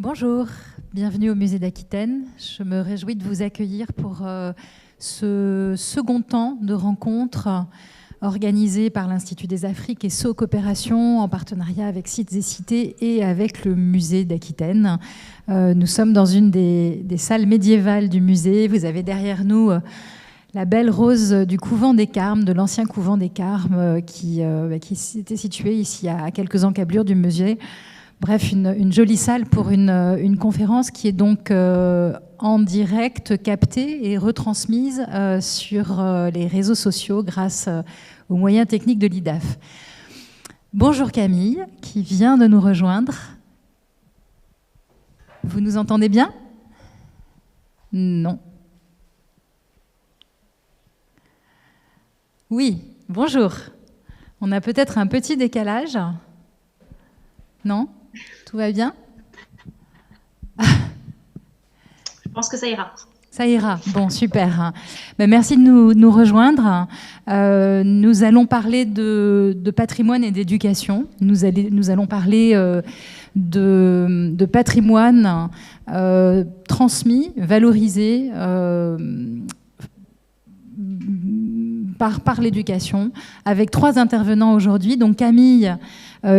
Bonjour, bienvenue au Musée d'Aquitaine. Je me réjouis de vous accueillir pour ce second temps de rencontre organisé par l'Institut des Afriques et SO Coopération en partenariat avec Sites et Cités et avec le Musée d'Aquitaine. Nous sommes dans une des salles médiévales du musée. Vous avez derrière nous la belle rose du couvent des Carmes, de l'ancien couvent des Carmes qui était situé ici à quelques encablures du musée. Bref, une jolie salle pour une conférence qui est donc en direct, captée et retransmise sur les réseaux sociaux grâce aux moyens techniques de l'IDAF. Bonjour Camille, qui vient de nous rejoindre. Vous nous entendez bien? Non. Oui, bonjour. On a peut-être un petit décalage. Non? Tout va bien? Je pense que ça ira. Ça ira. Bon, super. Merci de nous rejoindre. Nous allons parler de patrimoine et d'éducation. Nous allons parler de patrimoine transmis, valorisé par l'éducation, avec trois intervenants aujourd'hui. Donc Camille,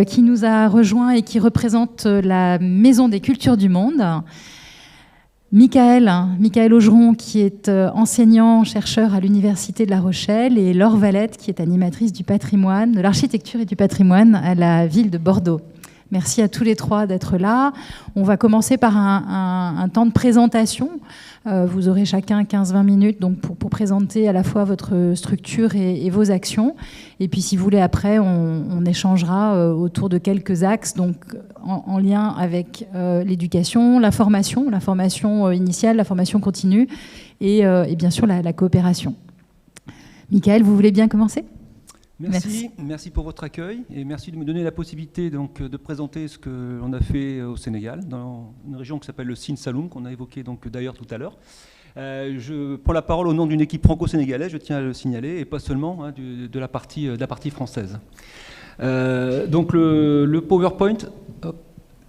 qui nous a rejoint et qui représente la Maison des Cultures du Monde. Michael Augeron, qui est enseignant, chercheur à l'Université de La Rochelle, et Laure Valette, qui est animatrice du patrimoine, de l'architecture et du patrimoine à la ville de Bordeaux. Merci à tous les trois d'être là. On va commencer par un temps de présentation. Vous aurez chacun 15-20 minutes donc pour présenter à la fois votre structure et vos actions. Et puis si vous voulez, après, on échangera autour de quelques axes donc en lien avec l'éducation, la formation initiale, la formation continue et bien sûr la coopération. Michael, vous voulez bien commencer ? Merci pour votre accueil et merci de me donner la possibilité donc, de présenter ce que l'on a fait au Sénégal, dans une région qui s'appelle le Sine Saloum, qu'on a évoqué d'ailleurs tout à l'heure. Je prends la parole au nom d'une équipe franco-sénégalaise, je tiens à le signaler, et pas seulement de la partie française. Donc le PowerPoint,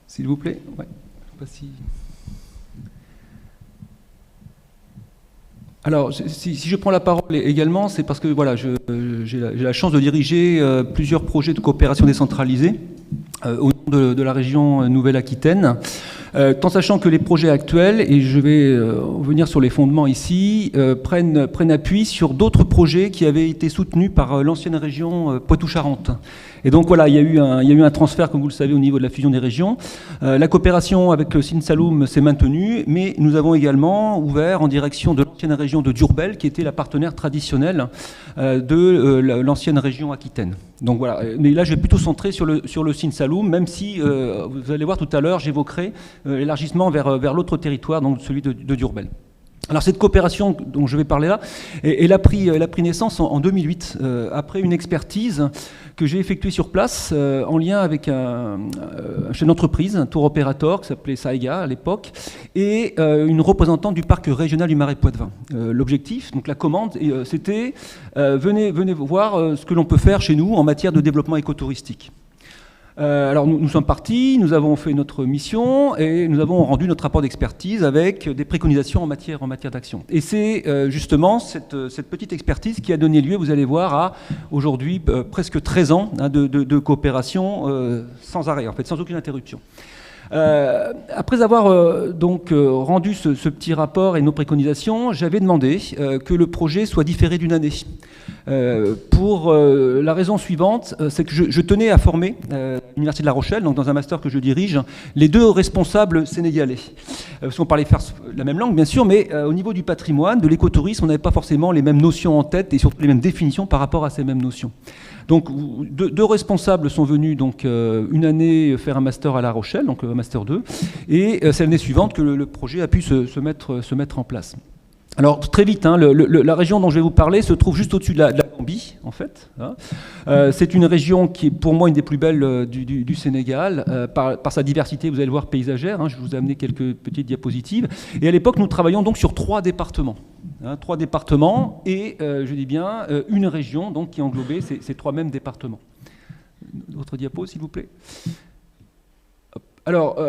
s'il vous plaît. Ouais, je sais pas si... Alors, si je prends la parole également, c'est parce que voilà, j'ai la chance de diriger plusieurs projets de coopération décentralisée au nom de la région Nouvelle-Aquitaine, tout en sachant que les projets actuels, et je vais revenir sur les fondements ici, prennent appui sur d'autres projets qui avaient été soutenus par l'ancienne région Poitou-Charentes. Et donc voilà, il y a eu un transfert, comme vous le savez, au niveau de la fusion des régions. La coopération avec le Sine Saloum s'est maintenue, mais nous avons également ouvert en direction de l'ancienne région de Diourbel, qui était la partenaire traditionnelle de l'ancienne région Aquitaine. Donc voilà, mais là je vais plutôt centrer sur le Sine Saloum, même si vous allez voir tout à l'heure, j'évoquerai l'élargissement vers l'autre territoire, donc celui de Diourbel. Alors cette coopération dont je vais parler là, elle a pris naissance en 2008, après une expertise que j'ai effectuée sur place en lien avec un chef d'entreprise, un tour opérateur qui s'appelait Saïga à l'époque, et une représentante du parc régional du Marais Poitevin. L'objectif, donc la commande, c'était venez voir ce que l'on peut faire chez nous en matière de développement écotouristique. Alors nous sommes partis, nous avons fait notre mission et nous avons rendu notre rapport d'expertise avec des préconisations en matière d'action. Et c'est justement cette petite expertise qui a donné lieu, vous allez voir, à aujourd'hui presque 13 ans de coopération sans arrêt, en fait, sans aucune interruption. Après avoir donc rendu ce petit rapport et nos préconisations, j'avais demandé que le projet soit différé d'une année. Pour la raison suivante, c'est que je tenais à former à l'Université de La Rochelle, donc dans un master que je dirige, les deux responsables sénégalais. Parce qu'on parlait la même langue, bien sûr, mais au niveau du patrimoine, de l'écotourisme, on n'avait pas forcément les mêmes notions en tête et surtout les mêmes définitions par rapport à ces mêmes notions. Donc deux responsables sont venus donc une année faire un master à La Rochelle, donc master 2, et c'est l'année suivante que le projet a pu se mettre en place. Alors très vite, la région dont je vais vous parler se trouve juste au-dessus de la Gambie, en fait. C'est une région qui est pour moi une des plus belles du Sénégal, par sa diversité, vous allez le voir, paysagère. Je vous ai amené quelques petites diapositives. Et à l'époque, nous travaillions donc sur 3 départements. 3 départements et, je dis bien, une région donc, qui englobait ces 3 mêmes départements. Autre diapo, s'il vous plaît. Alors,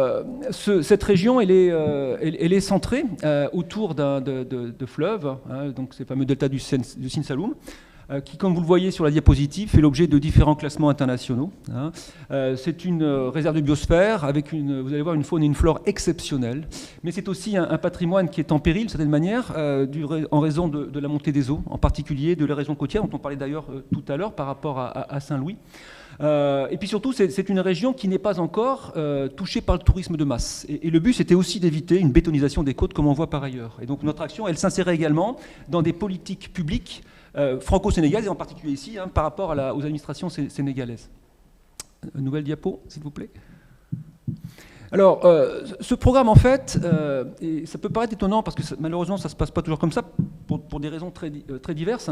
cette région, elle est centrée autour de fleuves, hein, donc ces fameux deltas du Sine Saloum, qui, comme vous le voyez sur la diapositive, fait l'objet de différents classements internationaux. Hein. C'est une réserve de biosphère avec, vous allez voir, une faune et une flore exceptionnelles, mais c'est aussi un patrimoine qui est en péril, d'une certaine manière, en raison de la montée des eaux, en particulier de l'érosion côtière, dont on parlait d'ailleurs tout à l'heure par rapport à Saint-Louis. Et puis surtout, c'est une région qui n'est pas encore touchée par le tourisme de masse. Et le but, c'était aussi d'éviter une bétonisation des côtes, comme on voit par ailleurs. Et donc notre action, elle s'insérait également dans des politiques publiques franco-sénégalaises, et en particulier ici, hein, par rapport aux administrations sénégalaises. Nouvelle diapo, s'il vous plaît. Alors, ce programme, en fait, et ça peut paraître étonnant parce que malheureusement, ça ne se passe pas toujours comme ça, pour des raisons très diverses,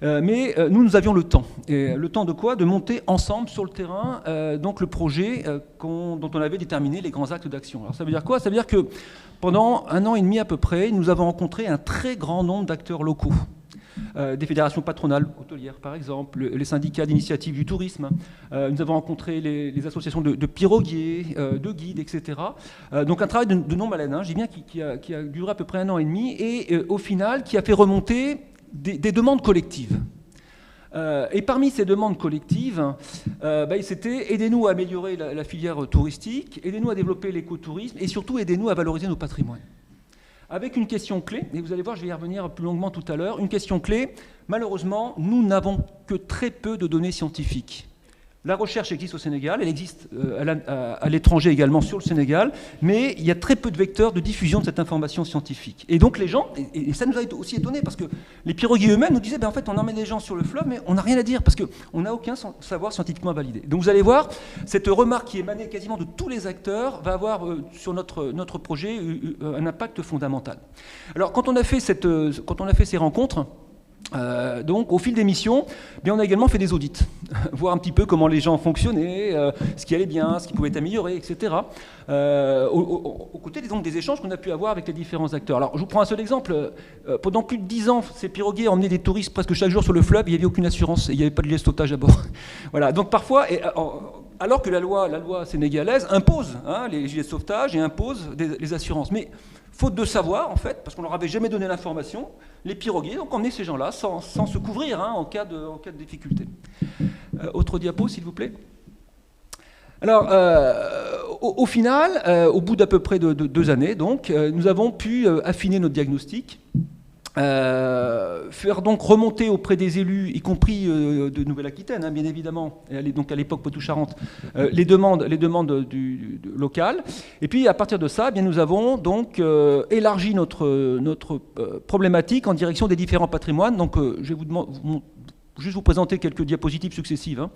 mais nous avions le temps. Et le temps de quoi? De monter ensemble sur le terrain donc le projet dont on avait déterminé les grands axes d'action. Alors, ça veut dire quoi? Ça veut dire que pendant 1 an et demi à peu près, nous avons rencontré un très grand nombre d'acteurs locaux. Des fédérations patronales hôtelières, par exemple, les syndicats d'initiative du tourisme. Nous avons rencontré les associations de piroguiers, de guides, etc. Donc un travail de longue haleine, hein, je dis bien, qui a duré à peu près 1 an et demi, et au final, qui a fait remonter des demandes collectives. Et parmi ces demandes collectives, c'était aidez-nous à améliorer la filière touristique, aidez-nous à développer l'écotourisme, et surtout aidez-nous à valoriser nos patrimoines. Avec une question clé, et vous allez voir, je vais y revenir plus longuement tout à l'heure, une question clé, malheureusement, nous n'avons que très peu de données scientifiques. La recherche existe au Sénégal, elle existe à l'étranger également sur le Sénégal, mais il y a très peu de vecteurs de diffusion de cette information scientifique. Et donc les gens, et ça nous a aussi étonnés, parce que les piroguiers eux-mêmes nous disaient, en fait on emmène des gens sur le fleuve, mais on n'a rien à dire, parce qu'on n'a aucun savoir scientifiquement validé. Donc vous allez voir, cette remarque qui émanait quasiment de tous les acteurs va avoir sur notre projet un impact fondamental. Alors quand on a fait ces rencontres, donc au fil des missions, on a également fait des audits, voir un petit peu comment les gens fonctionnaient, ce qui allait bien, ce qui pouvait être amélioré, etc. Aux côtés des échanges qu'on a pu avoir avec les différents acteurs. Alors je vous prends un seul exemple. Pendant plus de 10 ans, ces piroguiers emmenaient des touristes presque chaque jour sur le fleuve, il n'y avait aucune assurance, et il n'y avait pas de gilet de sauvetage à bord. Voilà. Donc parfois, alors que la loi sénégalaise impose les gilets de sauvetage et impose les assurances. Mais faute de savoir, en fait, parce qu'on ne leur avait jamais donné l'information, les piroguiers donc emmenaient ces gens-là sans se couvrir en cas de difficulté. Autre diapo, s'il vous plaît. Alors, au final, au bout d'à peu près de 2 années, donc, nous avons pu affiner notre diagnostic, faire donc remonter auprès des élus, y compris de Nouvelle-Aquitaine, bien évidemment, et donc à l'époque Poitou-Charentes, les demandes locales. Et puis à partir de ça, nous avons donc élargi notre problématique en direction des différents patrimoines. Donc je vais juste vous présenter quelques diapositives successives.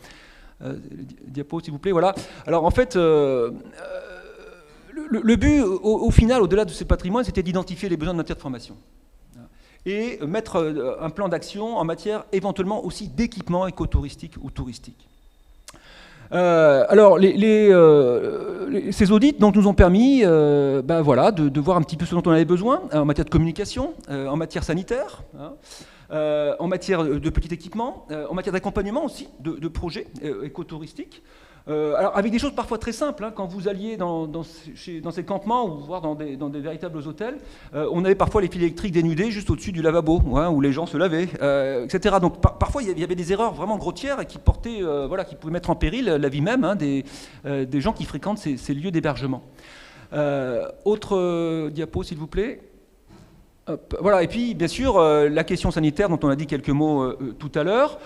Diapo, s'il vous plaît. Voilà. Alors en fait, le but, au final, au-delà de ces patrimoines, c'était d'identifier les besoins de matière de formation et mettre un plan d'action en matière éventuellement aussi d'équipement écotouristique ou touristique. Alors, ces audits donc, nous ont permis de voir un petit peu ce dont on avait besoin en matière de communication, en matière sanitaire, en matière de petits équipements, en matière d'accompagnement aussi de projets écotouristiques. Alors avec des choses parfois très simples, quand vous alliez dans ces campements ou voire dans des véritables hôtels, on avait parfois les fils électriques dénudés juste au-dessus du lavabo, où les gens se lavaient, etc. Donc parfois il y avait des erreurs vraiment grossières et qui pouvaient mettre en péril la vie même des gens qui fréquentent ces lieux d'hébergement. Autre diapo s'il vous plaît. Voilà, et puis bien sûr la question sanitaire dont on a dit quelques mots tout à l'heure,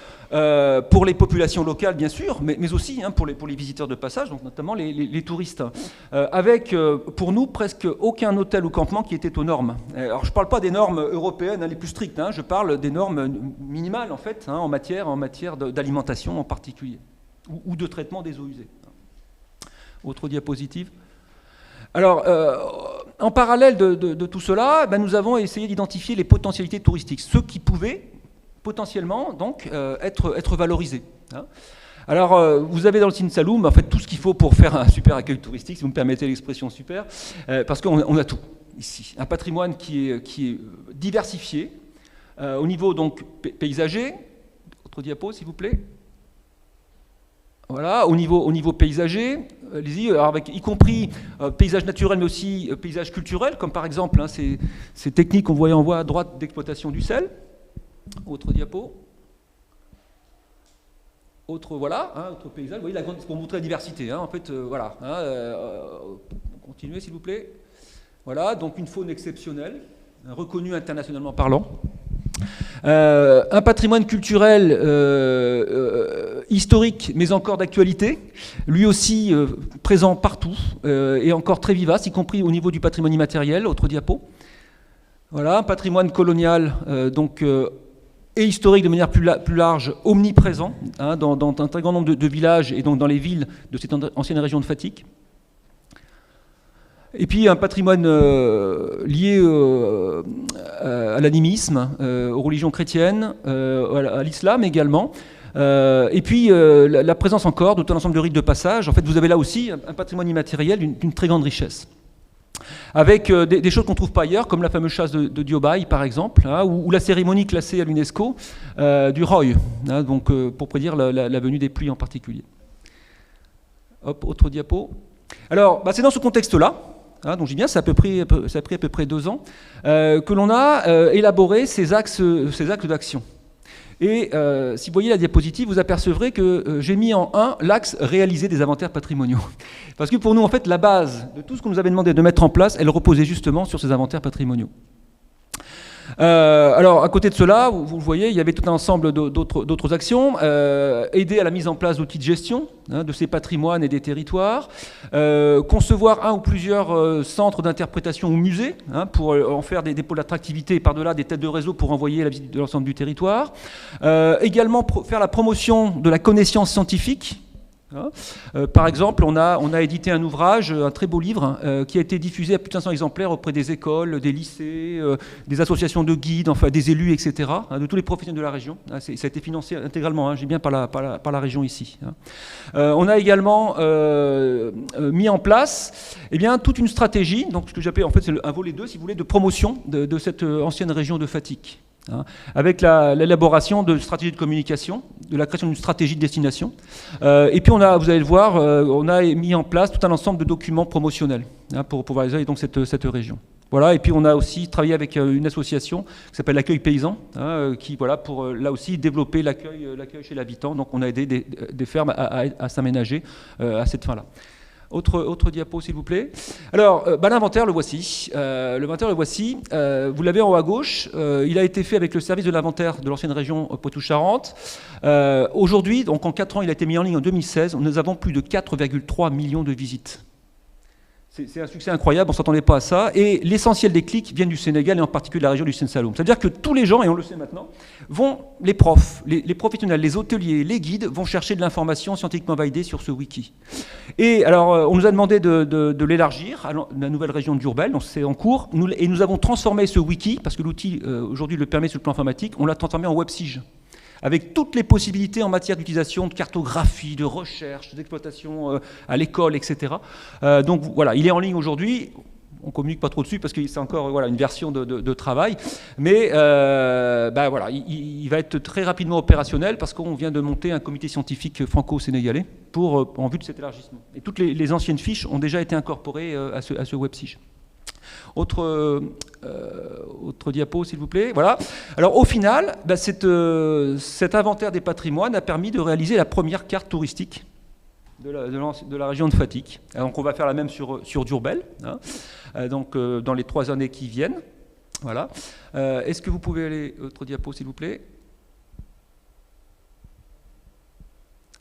pour les populations locales bien sûr, mais aussi pour les visiteurs de passage, donc notamment les touristes, avec pour nous presque aucun hôtel ou campement qui était aux normes. Alors je ne parle pas des normes européennes les plus strictes, je parle des normes minimales en fait, en matière d'alimentation en particulier, ou de traitement des eaux usées. Autre diapositive. Alors, en parallèle de tout cela, nous avons essayé d'identifier les potentialités touristiques, ceux qui pouvaient potentiellement donc, être valorisés. Alors, vous avez dans le Sine Saloum en fait, tout ce qu'il faut pour faire un super accueil touristique, si vous me permettez l'expression super, parce qu'on a tout ici. Un patrimoine qui est diversifié, au niveau donc paysager. Autre diapo, s'il vous plaît. Voilà, au niveau paysager, y compris paysage naturel, mais aussi paysage culturel, comme par exemple ces techniques qu'on voit en haut à droite d'exploitation du sel. Autre diapo. Autre paysage. Vous voyez, c'est pour montrer la diversité. En fait, voilà. Continuez, s'il vous plaît. Voilà, donc une faune exceptionnelle, reconnue internationalement parlant. Un patrimoine culturel historique, mais encore d'actualité, lui aussi présent partout et encore très vivace, y compris au niveau du patrimoine immatériel. Autre diapo. Voilà, un patrimoine colonial et historique de manière plus large, omniprésent, dans un très grand nombre de villages et donc dans les villes de cette ancienne région de Fatik. Et puis un patrimoine lié à l'animisme, aux religions chrétiennes, à l'islam également. Et puis la présence encore de tout un ensemble de rites de passage. En fait, vous avez là aussi un patrimoine immatériel d'une très grande richesse. Avec des choses qu'on ne trouve pas ailleurs, comme la fameuse chasse de Diobaï, par exemple, ou la cérémonie classée à l'UNESCO du Roy, donc, pour prédire la venue des pluies en particulier. Hop, autre diapo. Alors, c'est dans ce contexte-là, donc je dis bien, ça a pris à peu près 2 ans, que l'on a élaboré ces axes d'action. Et si vous voyez la diapositive, vous apercevrez que j'ai mis en 1 l'axe réaliser des inventaires patrimoniaux. Parce que pour nous, en fait, la base de tout ce qu'on nous avait demandé de mettre en place, elle reposait justement sur ces inventaires patrimoniaux. Alors, à côté de cela, vous le voyez, il y avait tout un ensemble d'autres actions. Aider à la mise en place d'outils de gestion de ces patrimoines et des territoires. Concevoir un ou plusieurs centres d'interprétation ou musées pour en faire des pôles d'attractivité et par-delà des têtes de réseau pour envoyer la visite de l'ensemble du territoire. Également, faire la promotion de la connaissance scientifique. Par exemple, on a édité un ouvrage, un très beau livre, qui a été diffusé à plus de 500 exemplaires auprès des écoles, des lycées, des associations de guides, enfin des élus, etc., de tous les professionnels de la région. Ça a été financé intégralement, j'ai bien par la région ici. On a également mis en place toute une stratégie, donc ce que j'appelle en fait c'est un volet 2, si vous voulez, de promotion de cette ancienne région de Fatik. Avec l'élaboration de stratégies de communication, de la création d'une stratégie de destination. Et puis vous allez le voir, on a mis en place tout un ensemble de documents promotionnels pour valoriser donc cette région. Voilà, et puis on a aussi travaillé avec une association qui s'appelle l'Accueil Paysan, qui pour là aussi développer l'accueil chez l'habitant. Donc on a aidé des fermes à s'aménager à cette fin-là. Autre diapo, s'il vous plaît. Alors, l'inventaire, le voici. Vous l'avez en haut à gauche. Il a été fait avec le service de l'inventaire de l'ancienne région Poitou-Charentes. Aujourd'hui, donc en 4 ans, il a été mis en ligne en 2016. Nous avons plus de 4,3 millions de visites. C'est un succès incroyable, on ne s'attendait pas à ça. Et l'essentiel des clics viennent du Sénégal et en particulier de la région du Sine Saloum. C'est-à-dire que tous les gens, et on le sait maintenant, les profs, les professionnels, les hôteliers, les guides vont chercher de l'information scientifiquement validée sur ce wiki. Et alors, on nous a demandé de l'élargir à la nouvelle région de Diourbel, donc c'est en cours. Et nous avons transformé ce wiki, parce que l'outil aujourd'hui le permet sur le plan informatique, on l'a transformé en WebSige, avec toutes les possibilités en matière d'utilisation, de cartographie, de recherche, d'exploitation à l'école, etc. Donc voilà, il est en ligne aujourd'hui. On ne communique pas trop dessus parce que c'est encore une version de travail. Mais il va être très rapidement opérationnel parce qu'on vient de monter un comité scientifique franco-sénégalais en vue de cet élargissement. Et toutes les anciennes fiches ont déjà été incorporées à ce WebSige. Autre diapo, s'il vous plaît. Voilà. Alors, au final, cet inventaire des patrimoines a permis de réaliser la première carte touristique de la région de Fatik. Donc, on va faire la même sur Diourbel, dans les 3 années qui viennent. Voilà. Est-ce que vous pouvez aller autre diapo, s'il vous plaît?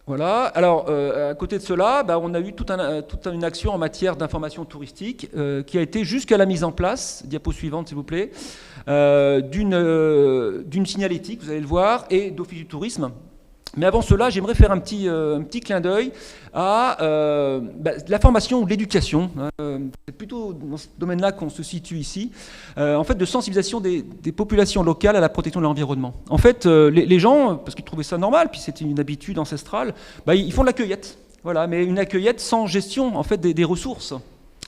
Voilà. Alors, à côté de cela, on a eu toute une action en matière d'information touristique qui a été jusqu'à la mise en place, diapo suivante s'il vous plaît, d'une signalétique, vous allez le voir, et d'office du tourisme. Mais avant cela, j'aimerais faire un petit clin d'œil à la formation ou de l'éducation. C'est plutôt dans ce domaine-là qu'on se situe ici. En fait, de sensibilisation des populations locales à la protection de l'environnement. En fait, les gens, parce qu'ils trouvaient ça normal, puis c'était une habitude ancestrale, ils font de la cueillette. Voilà, mais une cueillette sans gestion en fait des ressources.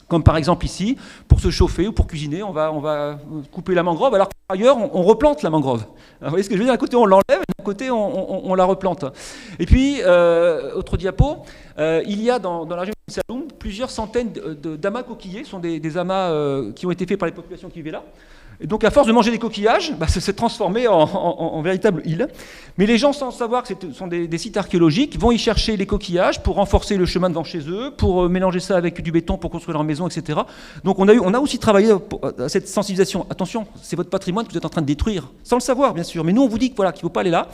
Comme par exemple ici, pour se chauffer ou pour cuisiner, on va couper la mangrove, alors que ailleurs, on replante la mangrove. Vous voyez ce que je veux dire? D'un côté, on l'enlève, et d'un côté, on la replante. Et puis, autre diapo, il y a dans la région de Saloum plusieurs centaines d'amas coquillés. Ce sont des amas qui ont été faits par les populations qui vivaient là. Et donc, à force de manger des coquillages, ça s'est transformé en véritable île. Mais les gens, sans savoir que ce sont des sites archéologiques, vont y chercher les coquillages pour renforcer le chemin devant chez eux, pour mélanger ça avec du béton pour construire leur maison, etc. Donc, on a aussi travaillé à cette sensibilisation. Attention, c'est votre patrimoine que vous êtes en train de détruire, sans le savoir, bien sûr. Mais nous, on vous dit qu'il ne faut pas aller là,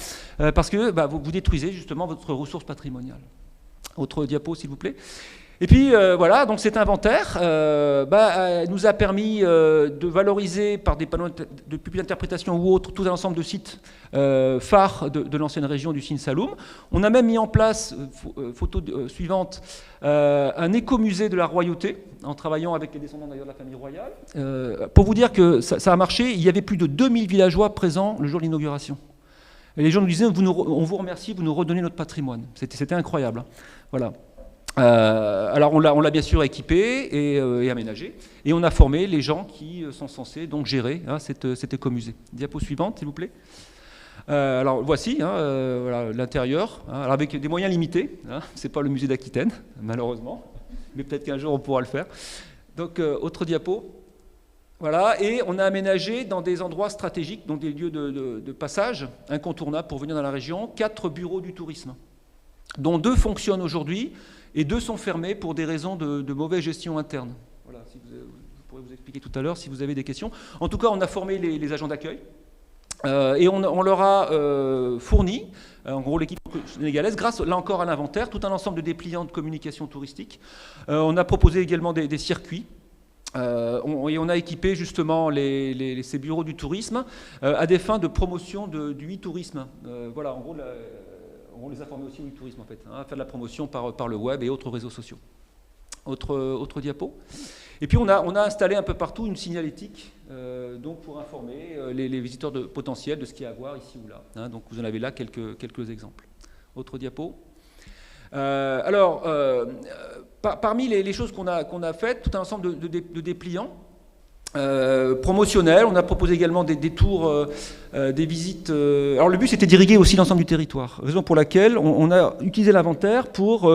parce que vous détruisez justement votre ressource patrimoniale. Autre diapo, s'il vous plaît. Et puis voilà, donc cet inventaire nous a permis de valoriser par des panneaux de public d'interprétation ou autres tout un ensemble de sites phares de l'ancienne région du Sine Saloum. On a même mis en place, photo suivante, un écomusée de la royauté, en travaillant avec les descendants d'ailleurs de la famille royale. Pour vous dire que ça a marché, il y avait plus de 2000 villageois présents le jour de l'inauguration. Et les gens nous disaient, on vous remercie, vous nous redonnez notre patrimoine. C'était incroyable. Voilà. Alors on l'a bien sûr équipé et aménagé, et on a formé les gens qui sont censés donc gérer cet écomusée. Diapo suivante, s'il vous plaît. Alors voici voilà, l'intérieur, alors avec des moyens limités. C'est pas le musée d'Aquitaine, malheureusement, mais peut-être qu'un jour on pourra le faire. Donc autre diapo. Voilà, et on a aménagé dans des endroits stratégiques, donc des lieux de passage incontournables pour venir dans la région, 4 bureaux du tourisme, dont 2 fonctionnent aujourd'hui. Et 2 sont fermés pour des raisons de mauvaise gestion interne. Voilà, je pourrais vous expliquer tout à l'heure si vous avez des questions. En tout cas, on a formé les agents d'accueil et on leur a fourni, en gros l'équipe sénégalaise, grâce là encore à l'inventaire, tout un ensemble de dépliants de communication touristique. On a proposé également des circuits. Et on a équipé justement ces bureaux du tourisme à des fins de promotion du e-tourisme. Voilà, en gros, on les a formés aussi au tourisme en fait, à faire de la promotion par le web et autres réseaux sociaux. Autre diapo. Et puis on a installé un peu partout une signalétique donc pour informer les visiteurs potentiels de ce qu'il y a à voir ici ou là. Donc vous en avez là quelques exemples. Autre diapo. Alors, parmi les choses qu'on a faites, tout un ensemble de dépliants promotionnels. On a proposé également des tours, des visites. Alors le but c'était d'irriguer aussi l'ensemble du territoire, raison pour laquelle on a utilisé l'inventaire pour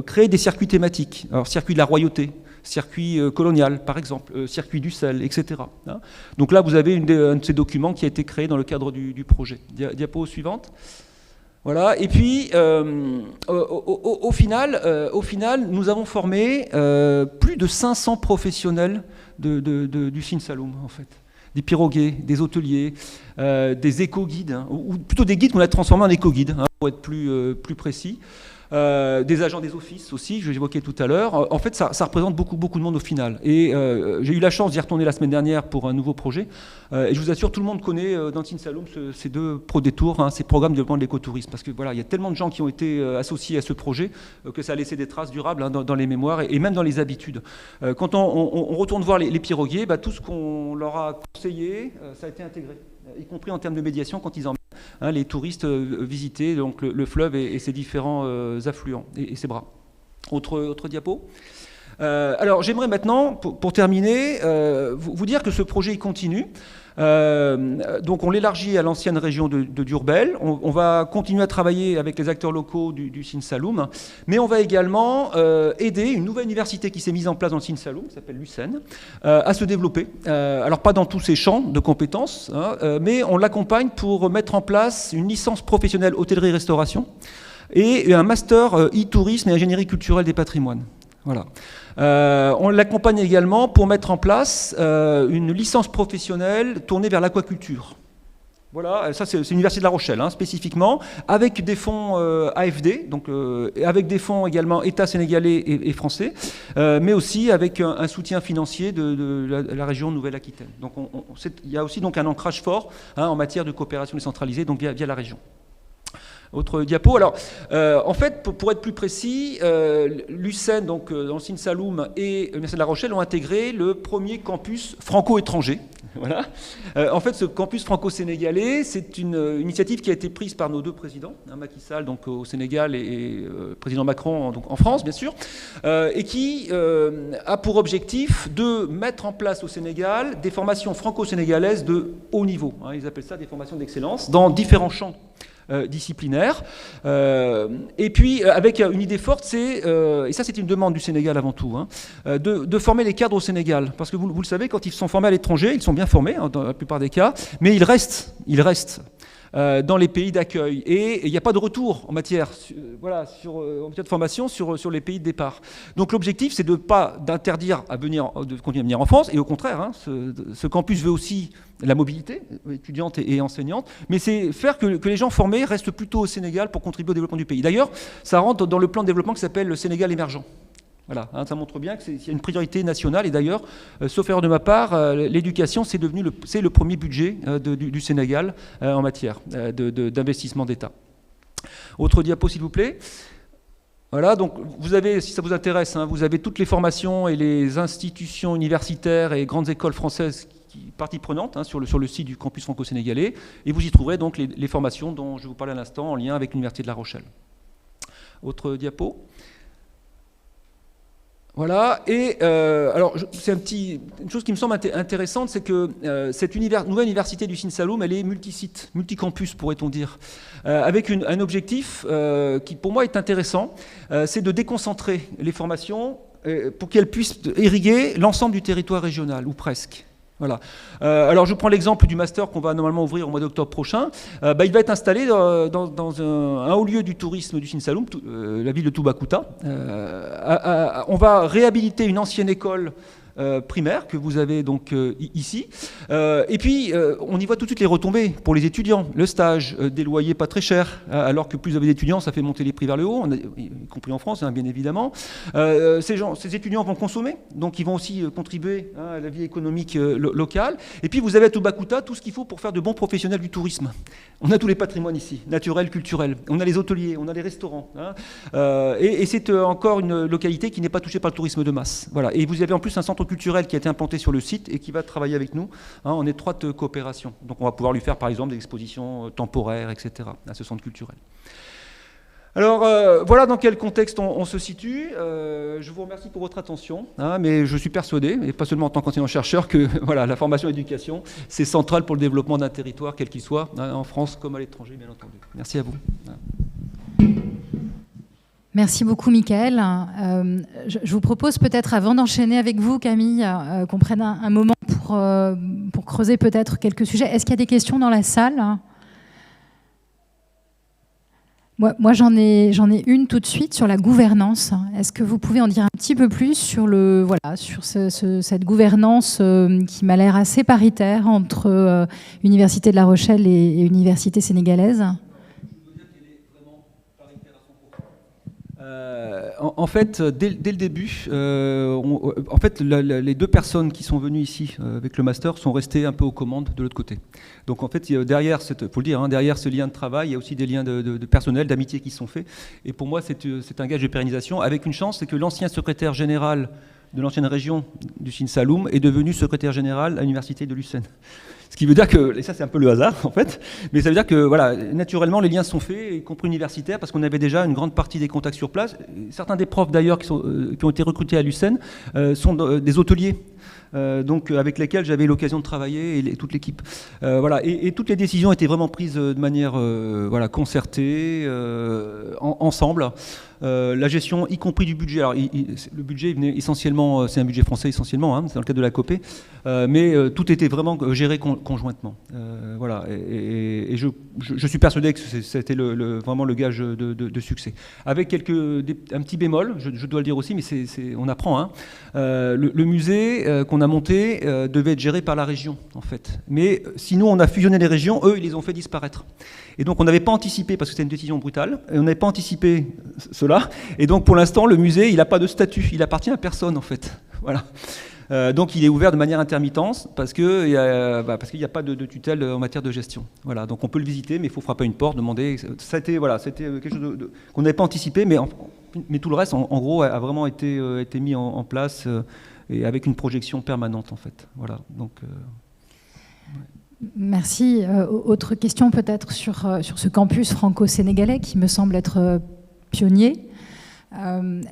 créer des circuits thématiques. Alors circuit de la royauté, circuit colonial par exemple, circuit du sel, etc. Donc là vous avez un de ces documents qui a été créé dans le cadre du projet. Diapo suivante. Voilà. Et puis, au final, nous avons formé plus de 500 professionnels du Sine Saloum, en fait. Des piroguiers, des hôteliers, des éco-guides, ou plutôt des guides qu'on a transformés en éco-guides, pour être plus précis. Des agents des offices aussi, je l'évoquais tout à l'heure. En fait, ça représente beaucoup de monde au final. Et j'ai eu la chance d'y retourner la semaine dernière pour un nouveau projet. Et je vous assure, tout le monde connaît dans le Sine Saloum ces 2 pro-détours, ces programmes de développement de l'écotourisme. Parce que voilà, il y a tellement de gens qui ont été associés à ce projet que ça a laissé des traces durables dans les mémoires et même dans les habitudes. Quand on retourne voir les piroguiers, tout ce qu'on leur a conseillé, ça a été intégré, y compris en termes de médiation quand ils emmènent les touristes visiter donc le fleuve et ses différents affluents et ses bras. Autre diapo. Alors j'aimerais maintenant, pour terminer, vous dire que ce projet il continue. Donc on l'élargit à l'ancienne région de Diourbel. On va continuer à travailler avec les acteurs locaux du Sine Saloum, mais on va également aider une nouvelle université qui s'est mise en place dans le Sine Saloum, qui s'appelle l'UCEN, à se développer. Alors pas dans tous ses champs de compétences, mais on l'accompagne pour mettre en place une licence professionnelle hôtellerie-restauration et un master e-tourisme et ingénierie culturelle des patrimoines. Voilà. On l'accompagne également pour mettre en place une licence professionnelle tournée vers l'aquaculture. Voilà, ça c'est l'Université de La Rochelle, spécifiquement, avec des fonds AFD, donc avec des fonds également État sénégalais et français, mais aussi avec un soutien financier de la région Nouvelle-Aquitaine. Donc il y a aussi donc un ancrage fort en matière de coopération décentralisée, donc via la région. Autre diapo. Alors, en fait, pour être plus précis, l'UCEN, donc dans le Sine Saloum et l'Université de La Rochelle, ont intégré le premier campus franco-étranger Voilà. En fait, ce campus franco-sénégalais, c'est une initiative qui a été prise par nos deux présidents, Macky Sall donc, au Sénégal et président Macron donc, en France, bien sûr, et qui a pour objectif de mettre en place au Sénégal des formations franco-sénégalaises de haut niveau. Hein, ils appellent ça des formations d'excellence dans différents champs disciplinaire. Et puis, avec une idée forte, c'est, et ça c'est une demande du Sénégal avant tout, hein, de former les cadres au Sénégal. Parce que vous le savez, quand ils sont formés à l'étranger, ils sont bien formés, hein, dans la plupart des cas, mais ils restent dans les pays d'accueil. Et il n'y a pas de retour en matière, en matière de formation sur les pays de départ. Donc l'objectif, c'est de pas d'interdire de continuer à venir en France, et au contraire, hein, ce campus veut aussi la mobilité étudiante et enseignante, mais c'est faire que les gens formés restent plutôt au Sénégal pour contribuer au développement du pays. D'ailleurs, ça rentre dans le plan de développement qui s'appelle le Sénégal émergent. Voilà, hein, ça montre bien qu'il y a une priorité nationale. Et d'ailleurs, sauf erreur de ma part, l'éducation, c'est le premier budget du Sénégal en matière d'investissement d'État. Autre diapo, s'il vous plaît. Voilà, donc vous avez, si ça vous intéresse, hein, vous avez toutes les formations et les institutions universitaires et grandes écoles françaises partie prenante hein, sur le site du campus franco-sénégalais. Et vous y trouverez donc les formations dont je vous parlais à l'instant en lien avec l'Université de La Rochelle. Autre diapo. Voilà, et alors c'est une chose qui me semble intéressante, c'est que cette nouvelle université du Sine Saloum, elle est multisite, multicampus pourrait-on dire, avec un objectif qui pour moi est intéressant, c'est de déconcentrer les formations pour qu'elles puissent irriguer l'ensemble du territoire régional, ou presque. Voilà. Alors je prends l'exemple du master qu'on va normalement ouvrir au mois d'octobre prochain. Il va être installé dans un haut lieu du tourisme du Sine Saloum, la ville de Toubacouta. On va réhabiliter une ancienne école primaire que vous avez donc ici. Et puis, on y voit tout de suite les retombées pour les étudiants. Le stage, des loyers pas très chers, alors que plus vous avez d'étudiants, ça fait monter les prix vers le haut, y compris en France, hein, bien évidemment. Ces étudiants vont consommer, donc ils vont aussi contribuer hein, à la vie économique locale. Et puis, vous avez à Toubacouta tout ce qu'il faut pour faire de bons professionnels du tourisme. On a tous les patrimoines ici, naturels, culturels. On a les hôteliers, on a les restaurants. Hein, et c'est encore une localité qui n'est pas touchée par le tourisme de masse. Voilà. Et vous avez en plus un centre culturel qui a été implanté sur le site et qui va travailler avec nous hein, en étroite coopération. Donc on va pouvoir lui faire par exemple des expositions temporaires, etc. à ce centre culturel. Alors voilà dans quel contexte on se situe. Je vous remercie pour votre attention, hein, mais je suis persuadé, et pas seulement en tant qu'enseignant-chercheur, que voilà, la formation et l'éducation, c'est central pour le développement d'un territoire, quel qu'il soit, hein, en France comme à l'étranger, bien entendu. Merci à vous. Merci beaucoup, Michael. Je vous propose peut-être, avant d'enchaîner avec vous, Camille, qu'on prenne un moment pour creuser peut-être quelques sujets. Est-ce qu'il y a des questions dans la salle ? Moi j'en ai une tout de suite sur la gouvernance. Est-ce que vous pouvez en dire un petit peu plus sur cette gouvernance qui m'a l'air assez paritaire entre Université de La Rochelle et Université sénégalaise ? En fait, dès le début, les deux personnes qui sont venues ici avec le master sont restées un peu aux commandes de l'autre côté. Donc en fait, derrière, faut le dire, hein, derrière ce lien de travail, il y a aussi des liens de personnel, d'amitié qui sont faits. Et pour moi, c'est un gage de pérennisation. Avec une chance, c'est que l'ancien secrétaire général de l'ancienne région du Sine Saloum est devenu secrétaire général à l'université de Lucerne. Ce qui veut dire que, et ça c'est un peu le hasard en fait, mais ça veut dire que voilà, naturellement les liens sont faits, y compris universitaires, parce qu'on avait déjà une grande partie des contacts sur place. Certains des profs d'ailleurs qui ont été recrutés à Lucerne sont des hôteliers. Donc avec lesquels j'avais l'occasion de travailler et toute l'équipe. Voilà, et toutes les décisions étaient vraiment prises de manière concertée, ensemble. La gestion, y compris du budget. Alors, le budget venait essentiellement, c'est un budget français essentiellement, hein, c'est dans le cadre de la COPE, mais tout était vraiment géré conjointement. Voilà, et je suis persuadé que c'était vraiment le gage de succès. Avec un petit bémol, je dois le dire aussi, mais on apprend. Hein. Le musée qu'on a monté devait être géré par la région, en fait. Mais sinon, on a fusionné les régions, eux, ils les ont fait disparaître. Et donc, on n'avait pas anticipé, parce que c'était une décision brutale, et on n'avait pas anticipé cela. Et donc, pour l'instant, le musée, il n'a pas de statut. Il appartient à personne, en fait. Voilà. Donc, il est ouvert de manière intermittente, parce qu'il n'y a pas de tutelle en matière de gestion. Voilà. Donc, on peut le visiter, mais il faut frapper à une porte, demander. C'était quelque chose qu'on n'avait pas anticipé, mais tout le reste, en gros, a vraiment été mis en place, et avec une projection permanente, en fait. Voilà. Donc... Merci. Autre question peut-être sur ce campus franco-sénégalais qui me semble être pionnier.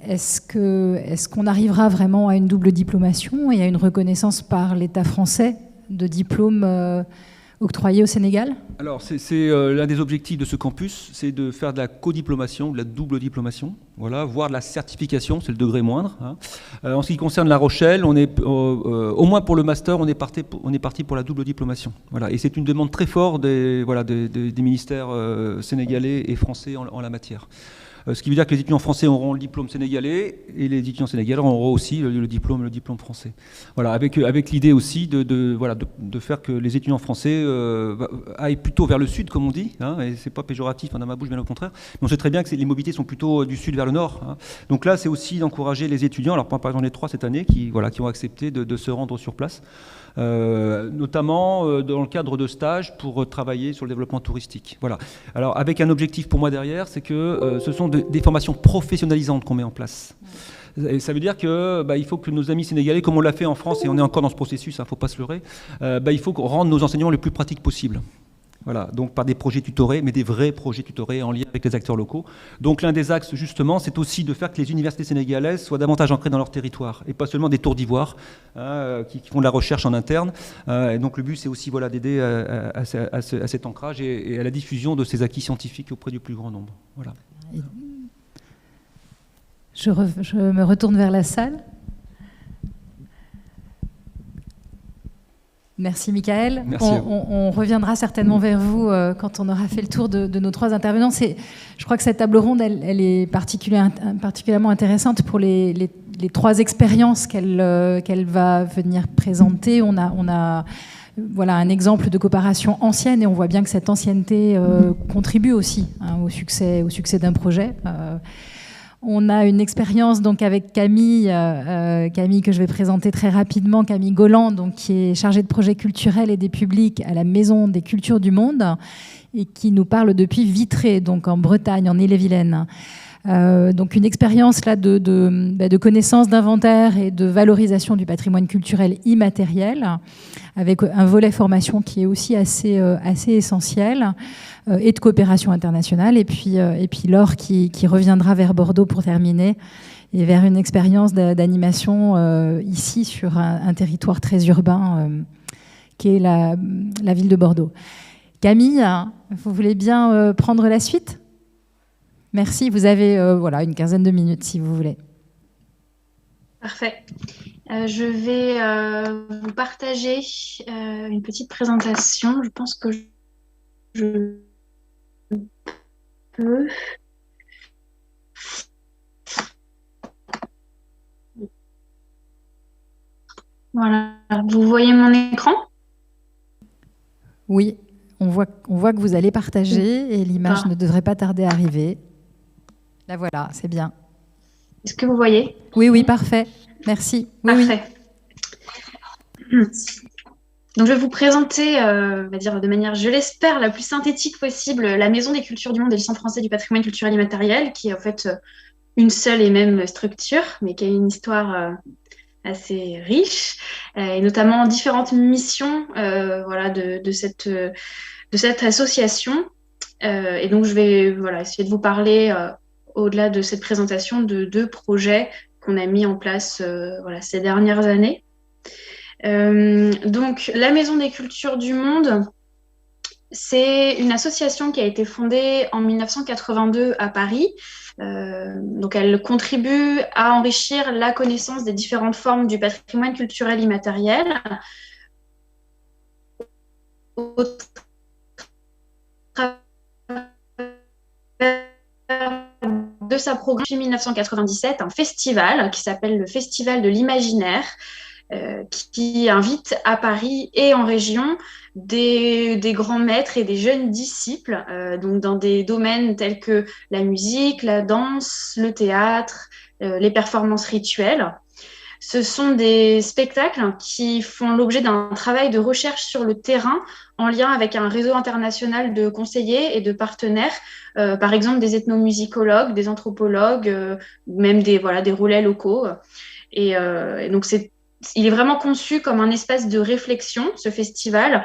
Est-ce qu'on arrivera vraiment à une double diplomation et à une reconnaissance par l'État français de diplômes octroyés au Sénégal? Alors, c'est l'un des objectifs de ce campus, c'est de faire de la codiplomation, de la double diplomation, voilà, voire de la certification, c'est le degré moindre. Hein. En ce qui concerne La Rochelle, on est, au moins pour le master, on est parti pour la double diplomation. Voilà. Et c'est une demande très forte des ministères sénégalais et français en la matière. Ce qui veut dire que les étudiants français auront le diplôme sénégalais et les étudiants sénégalais auront aussi le diplôme français. Voilà, avec l'idée aussi de faire que les étudiants français aillent plutôt vers le sud, comme on dit, hein, et c'est pas péjoratif dans ma bouche, bien au contraire, mais on sait très bien que les mobilités sont plutôt du sud vers le nord. Hein. Donc là, c'est aussi d'encourager les étudiants, alors par exemple les 3 cette année, qui ont accepté de se rendre sur place. Notamment dans le cadre de stages pour travailler sur le développement touristique. Voilà. Alors avec un objectif pour moi derrière, c'est que ce sont des formations professionnalisantes qu'on met en place. Et ça veut dire qu'il faut que nos amis sénégalais, comme on l'a fait en France, et on est encore dans ce processus, il ne faut pas se leurrer, il faut rendre nos enseignements les plus pratiques possibles. Voilà, donc par des projets tutorés, mais des vrais projets tutorés en lien avec les acteurs locaux. Donc l'un des axes, justement, c'est aussi de faire que les universités sénégalaises soient davantage ancrées dans leur territoire, et pas seulement des tours d'ivoire qui font de la recherche en interne. Et donc le but, c'est aussi d'aider à cet ancrage et à la diffusion de ces acquis scientifiques auprès du plus grand nombre. Voilà. Je me retourne vers la salle. Merci Michael. Merci on reviendra certainement vers vous quand on aura fait le tour de nos 3 intervenants. Je crois que cette table ronde, elle est particulièrement intéressante pour les 3 expériences qu'elle va venir présenter. On a un exemple de coopération ancienne et on voit bien que cette ancienneté contribue aussi au succès d'un projet. On a une expérience donc avec Camille que je vais présenter très rapidement, Camille Golland, donc, qui est chargée de projets culturels et des publics à la Maison des Cultures du Monde et qui nous parle depuis Vitré, donc en Bretagne, en Ille-et-Vilaine. Donc une expérience là de connaissance, d'inventaire et de valorisation du patrimoine culturel immatériel, avec un volet formation qui est aussi assez essentiel, et de coopération internationale. Et puis Laure qui reviendra vers Bordeaux pour terminer, et vers une expérience d'animation ici sur un territoire très urbain qui est la ville de Bordeaux. Camille, vous voulez bien prendre la suite ? Merci, vous avez une quinzaine de minutes si vous voulez. Parfait. Je vais vous partager une petite présentation. Je pense que je peux. Voilà. Vous voyez mon écran ? Oui, on voit que vous allez partager et l'image ne devrait pas tarder à arriver. La voilà, c'est bien. Est-ce que vous voyez ? Oui, parfait. Merci. Oui, parfait. Oui. Donc, je vais vous présenter, on va dire de manière, je l'espère, la plus synthétique possible, la Maison des Cultures du Monde et le Centre français du patrimoine culturel immatériel, qui est en fait une seule et même structure, mais qui a une histoire assez riche, et notamment différentes missions de cette association. Et donc, je vais essayer de vous parler, au-delà de cette présentation, de 2 projets qu'on a mis en place ces dernières années. Donc, la Maison des Cultures du Monde, c'est une association qui a été fondée en 1982 à Paris. Donc, elle contribue à enrichir la connaissance des différentes formes du patrimoine culturel immatériel au travers de sa programmation en 1997, un festival qui s'appelle le Festival de l'Imaginaire, qui invite à Paris et en région des grands maîtres et des jeunes disciples, donc dans des domaines tels que la musique, la danse, le théâtre, les performances rituelles. Ce sont des spectacles qui font l'objet d'un travail de recherche sur le terrain en lien avec un réseau international de conseillers et de partenaires, par exemple des ethnomusicologues, des anthropologues, même des relais locaux. Et donc, c'est il est vraiment conçu comme un espace de réflexion, ce festival,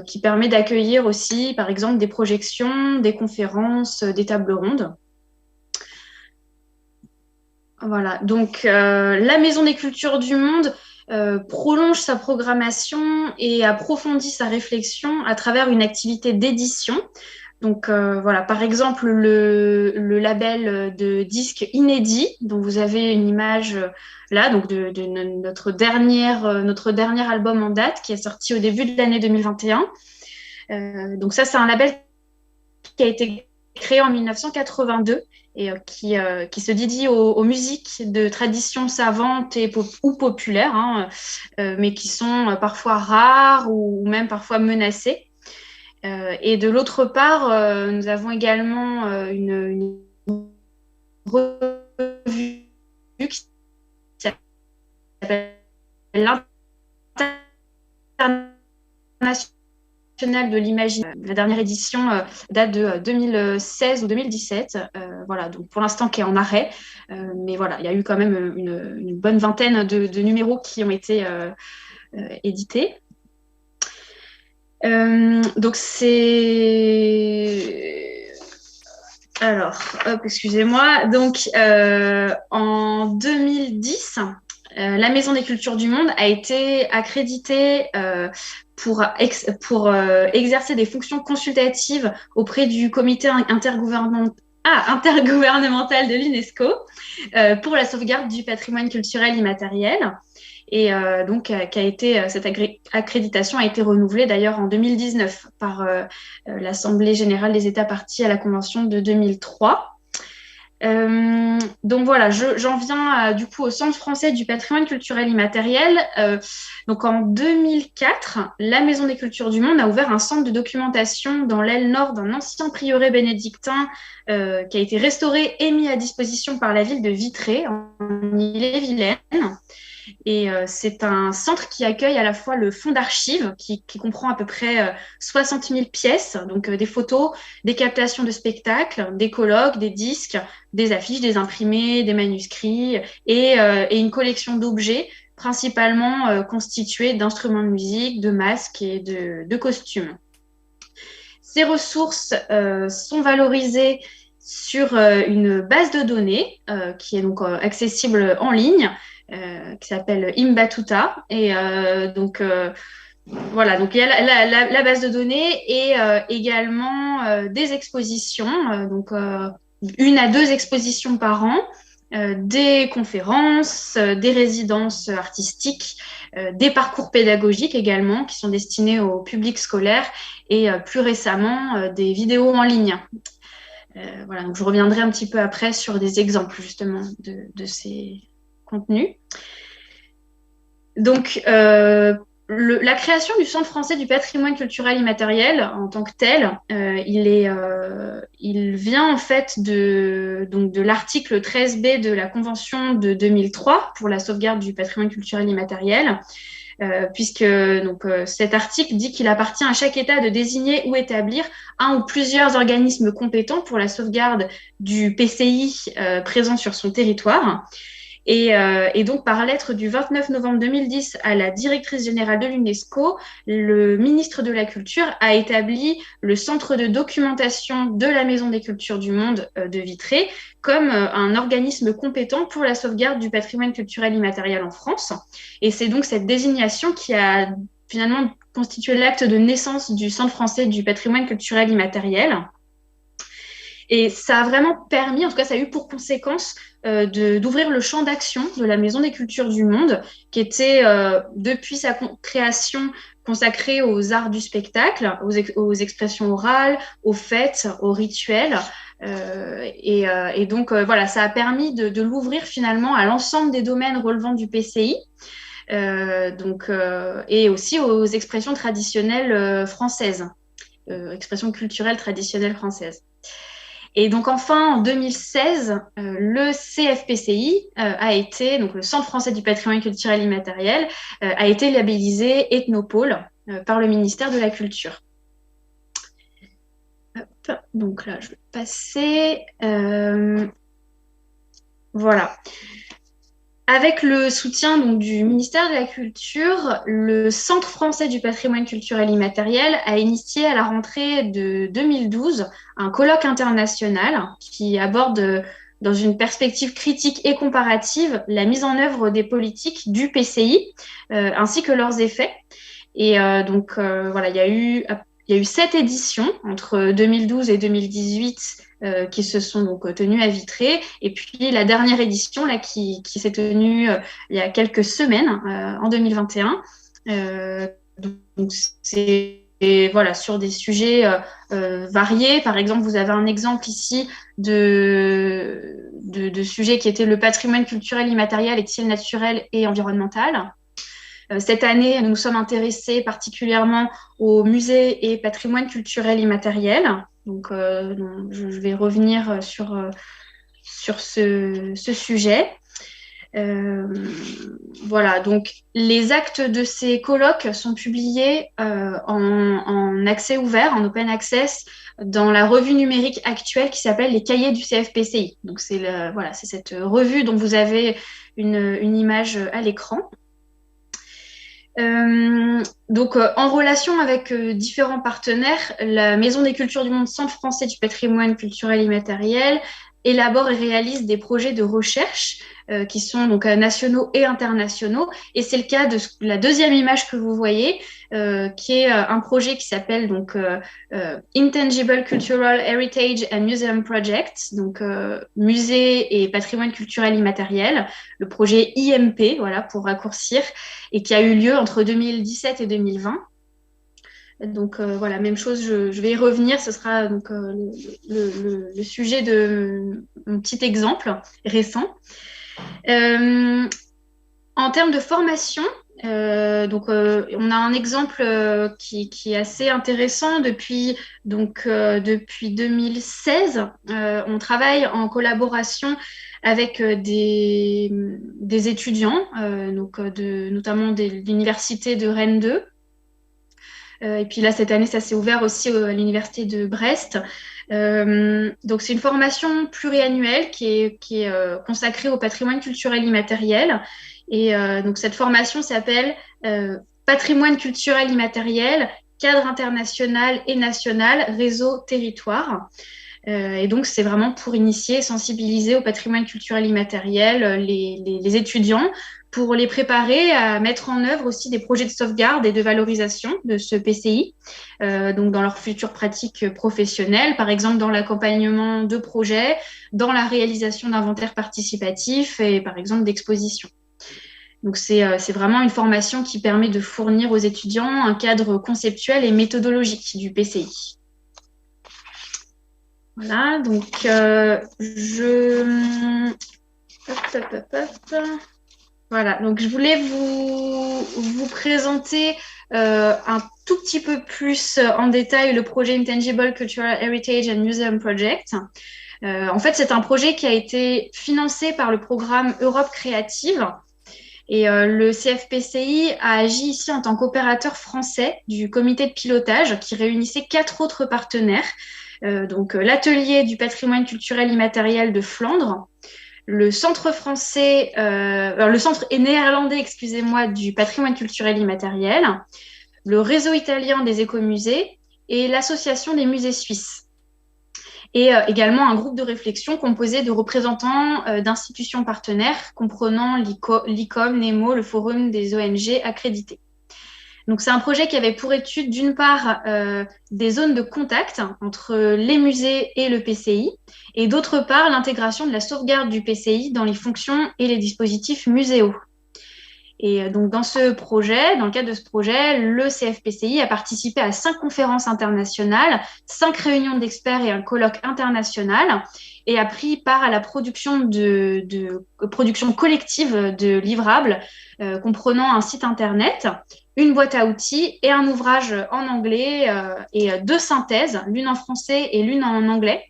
qui permet d'accueillir aussi, par exemple, des projections, des conférences, des tables rondes. Voilà, donc la Maison des Cultures du Monde prolonge sa programmation et approfondit sa réflexion à travers une activité d'édition. Donc voilà, par exemple, le label de disques inédits, dont vous avez une image là, donc de notre dernier album en date qui est sorti au début de l'année 2021. Donc ça, c'est un label qui a été créé en 1982 et qui se dédie aux musiques de tradition savante ou populaire, hein, mais qui sont parfois rares ou même parfois menacées. Et de l'autre part, nous avons également une revue qui s'appelle l'International de l'Imaginaire. La dernière édition date de 2016 ou 2017. Voilà, donc pour l'instant qui est en arrêt. Mais voilà, il y a eu quand même une bonne vingtaine de numéros qui ont été édités. Donc c'est... Alors, hop, excusez-moi. Donc, en 2010, la Maison des Cultures du Monde a été accréditée pour exercer des fonctions consultatives auprès du comité intergouvernemental de l'UNESCO pour la sauvegarde du patrimoine culturel immatériel. Et donc, cette accréditation a été renouvelée d'ailleurs en 2019 par l'Assemblée générale des États parties à la Convention de 2003. Donc voilà, j'en viens du coup au Centre français du patrimoine culturel immatériel. Donc en 2004, la Maison des Cultures du Monde a ouvert un centre de documentation dans l'aile nord d'un ancien prieuré bénédictin qui a été restauré et mis à disposition par la ville de Vitré en Ille-et-Vilaine. Et c'est un centre qui accueille à la fois le fonds d'archives, qui comprend à peu près 60 000 pièces, donc des photos, des captations de spectacles, des colloques, des disques, des affiches, des imprimés, des manuscrits, et une collection d'objets, principalement constitués d'instruments de musique, de masques et de costumes. Ces ressources sont valorisées sur une base de données qui est donc accessible en ligne, qui s'appelle Imbatuta. Et donc, voilà, donc il y a la base de données et également des expositions, donc 1 à 2 expositions par an, des conférences, des résidences artistiques, des parcours pédagogiques également qui sont destinés au public scolaire et plus récemment des vidéos en ligne. Voilà, donc je reviendrai un petit peu après sur des exemples justement de ces contenus. Donc, la création du Centre français du patrimoine culturel immatériel en tant que tel, il vient en fait de l'article 13b de la Convention de 2003 pour la sauvegarde du patrimoine culturel immatériel, puisque cet article dit qu'il appartient à chaque État de désigner ou établir un ou plusieurs organismes compétents pour la sauvegarde du PCI présent sur son territoire. Et donc, par lettre du 29 novembre 2010 à la directrice générale de l'UNESCO, le ministre de la Culture a établi le centre de documentation de la Maison des Cultures du Monde de Vitré comme un organisme compétent pour la sauvegarde du patrimoine culturel immatériel en France. Et c'est donc cette désignation qui a finalement constitué l'acte de naissance du Centre français du patrimoine culturel immatériel. Et ça a vraiment permis, en tout cas, ça a eu pour conséquence d'ouvrir le champ d'action de la Maison des Cultures du Monde, qui était, depuis sa création, consacrée aux arts du spectacle, aux expressions orales, aux fêtes, aux rituels. Et donc, voilà, ça a permis de l'ouvrir finalement à l'ensemble des domaines relevant du PCI. Et aussi aux expressions traditionnelles françaises, expressions culturelles traditionnelles françaises. Et donc enfin, en 2016, le CFPCI a été, donc le Centre français du patrimoine culturel immatériel, a été labellisé Ethnopôle par le ministère de la Culture. Hop, donc là, je vais passer. Voilà. avec le soutien donc, du ministère de la Culture, le Centre français du patrimoine culturel immatériel a initié à la rentrée de 2012 un colloque international qui aborde dans une perspective critique et comparative la mise en œuvre des politiques du PCI ainsi que leurs effets. Et voilà, il y a eu 7 éditions entre 2012 et 2018 qui se sont donc tenues à Vitré. Et puis la dernière édition là, qui s'est tenue il y a quelques semaines, en 2021. Donc c'est voilà, sur des sujets variés. Par exemple, vous avez un exemple ici de sujets qui étaient le patrimoine culturel immatériel et style naturel et environnemental. Cette année, nous nous sommes intéressés particulièrement au musée et patrimoine culturel immatériel. Donc, je vais revenir sur ce sujet. Voilà, donc les actes de ces colloques sont publiés en accès ouvert, en open access, dans la revue numérique actuelle qui s'appelle les cahiers du CFPCI. Donc, c'est cette revue dont vous avez une image à l'écran. En relation avec différents partenaires, la Maison des Cultures du Monde, Centre français du patrimoine culturel immatériel, élabore et réalise des projets de recherche qui sont donc nationaux et internationaux. Et c'est le cas de la deuxième image que vous voyez, qui est un projet qui s'appelle donc Intangible Cultural Heritage and Museum Project, donc musée et patrimoine culturel immatériel, le projet IMP, voilà, pour raccourcir, et qui a eu lieu entre 2017 et 2020. Donc voilà, même chose, je vais y revenir, ce sera donc le sujet de mon petit exemple récent. En termes de formation, on a un exemple qui est assez intéressant. Depuis 2016, on travaille en collaboration avec des étudiants, notamment de l'université de Rennes 2. Et puis là, cette année, ça s'est ouvert aussi à l'université de Brest. Donc, c'est une formation pluriannuelle qui est consacrée au patrimoine culturel immatériel. Et donc, cette formation s'appelle Patrimoine culturel immatériel, cadre international et national, réseau territoire. Et donc, c'est vraiment pour initier et sensibiliser au patrimoine culturel immatériel les étudiants, pour les préparer à mettre en œuvre aussi des projets de sauvegarde et de valorisation de ce PCI, donc dans leurs futures pratiques professionnelles, par exemple dans l'accompagnement de projets, dans la réalisation d'inventaires participatifs et par exemple d'expositions. Donc c'est vraiment une formation qui permet de fournir aux étudiants un cadre conceptuel et méthodologique du PCI. Voilà, donc Voilà, donc je voulais vous présenter un tout petit peu plus en détail le projet Intangible Cultural Heritage and Museum Project. En fait, c'est un projet qui a été financé par le programme Europe Créative. Et le CFPCI a agi ici en tant qu'opérateur français du comité de pilotage qui réunissait 4 autres partenaires. L'atelier du patrimoine culturel immatériel de Flandre, le centre français, le centre néerlandais, excusez-moi, du patrimoine culturel immatériel, le réseau italien des écomusées et l'association des musées suisses. Et également un groupe de réflexion composé de représentants d'institutions partenaires comprenant l'ICOM, NEMO, le Forum des ONG accréditées. Donc, c'est un projet qui avait pour étude, d'une part, des zones de contact entre les musées et le PCI, et d'autre part, l'intégration de la sauvegarde du PCI dans les fonctions et les dispositifs muséaux. Et donc, dans le cadre de ce projet, le CFPCI a participé à 5 conférences internationales, 5 réunions d'experts et un colloque international, et a pris part à la production production collective de livrables comprenant un site internet, une boîte à outils et un ouvrage en anglais et 2 synthèses, l'une en français et l'une en anglais.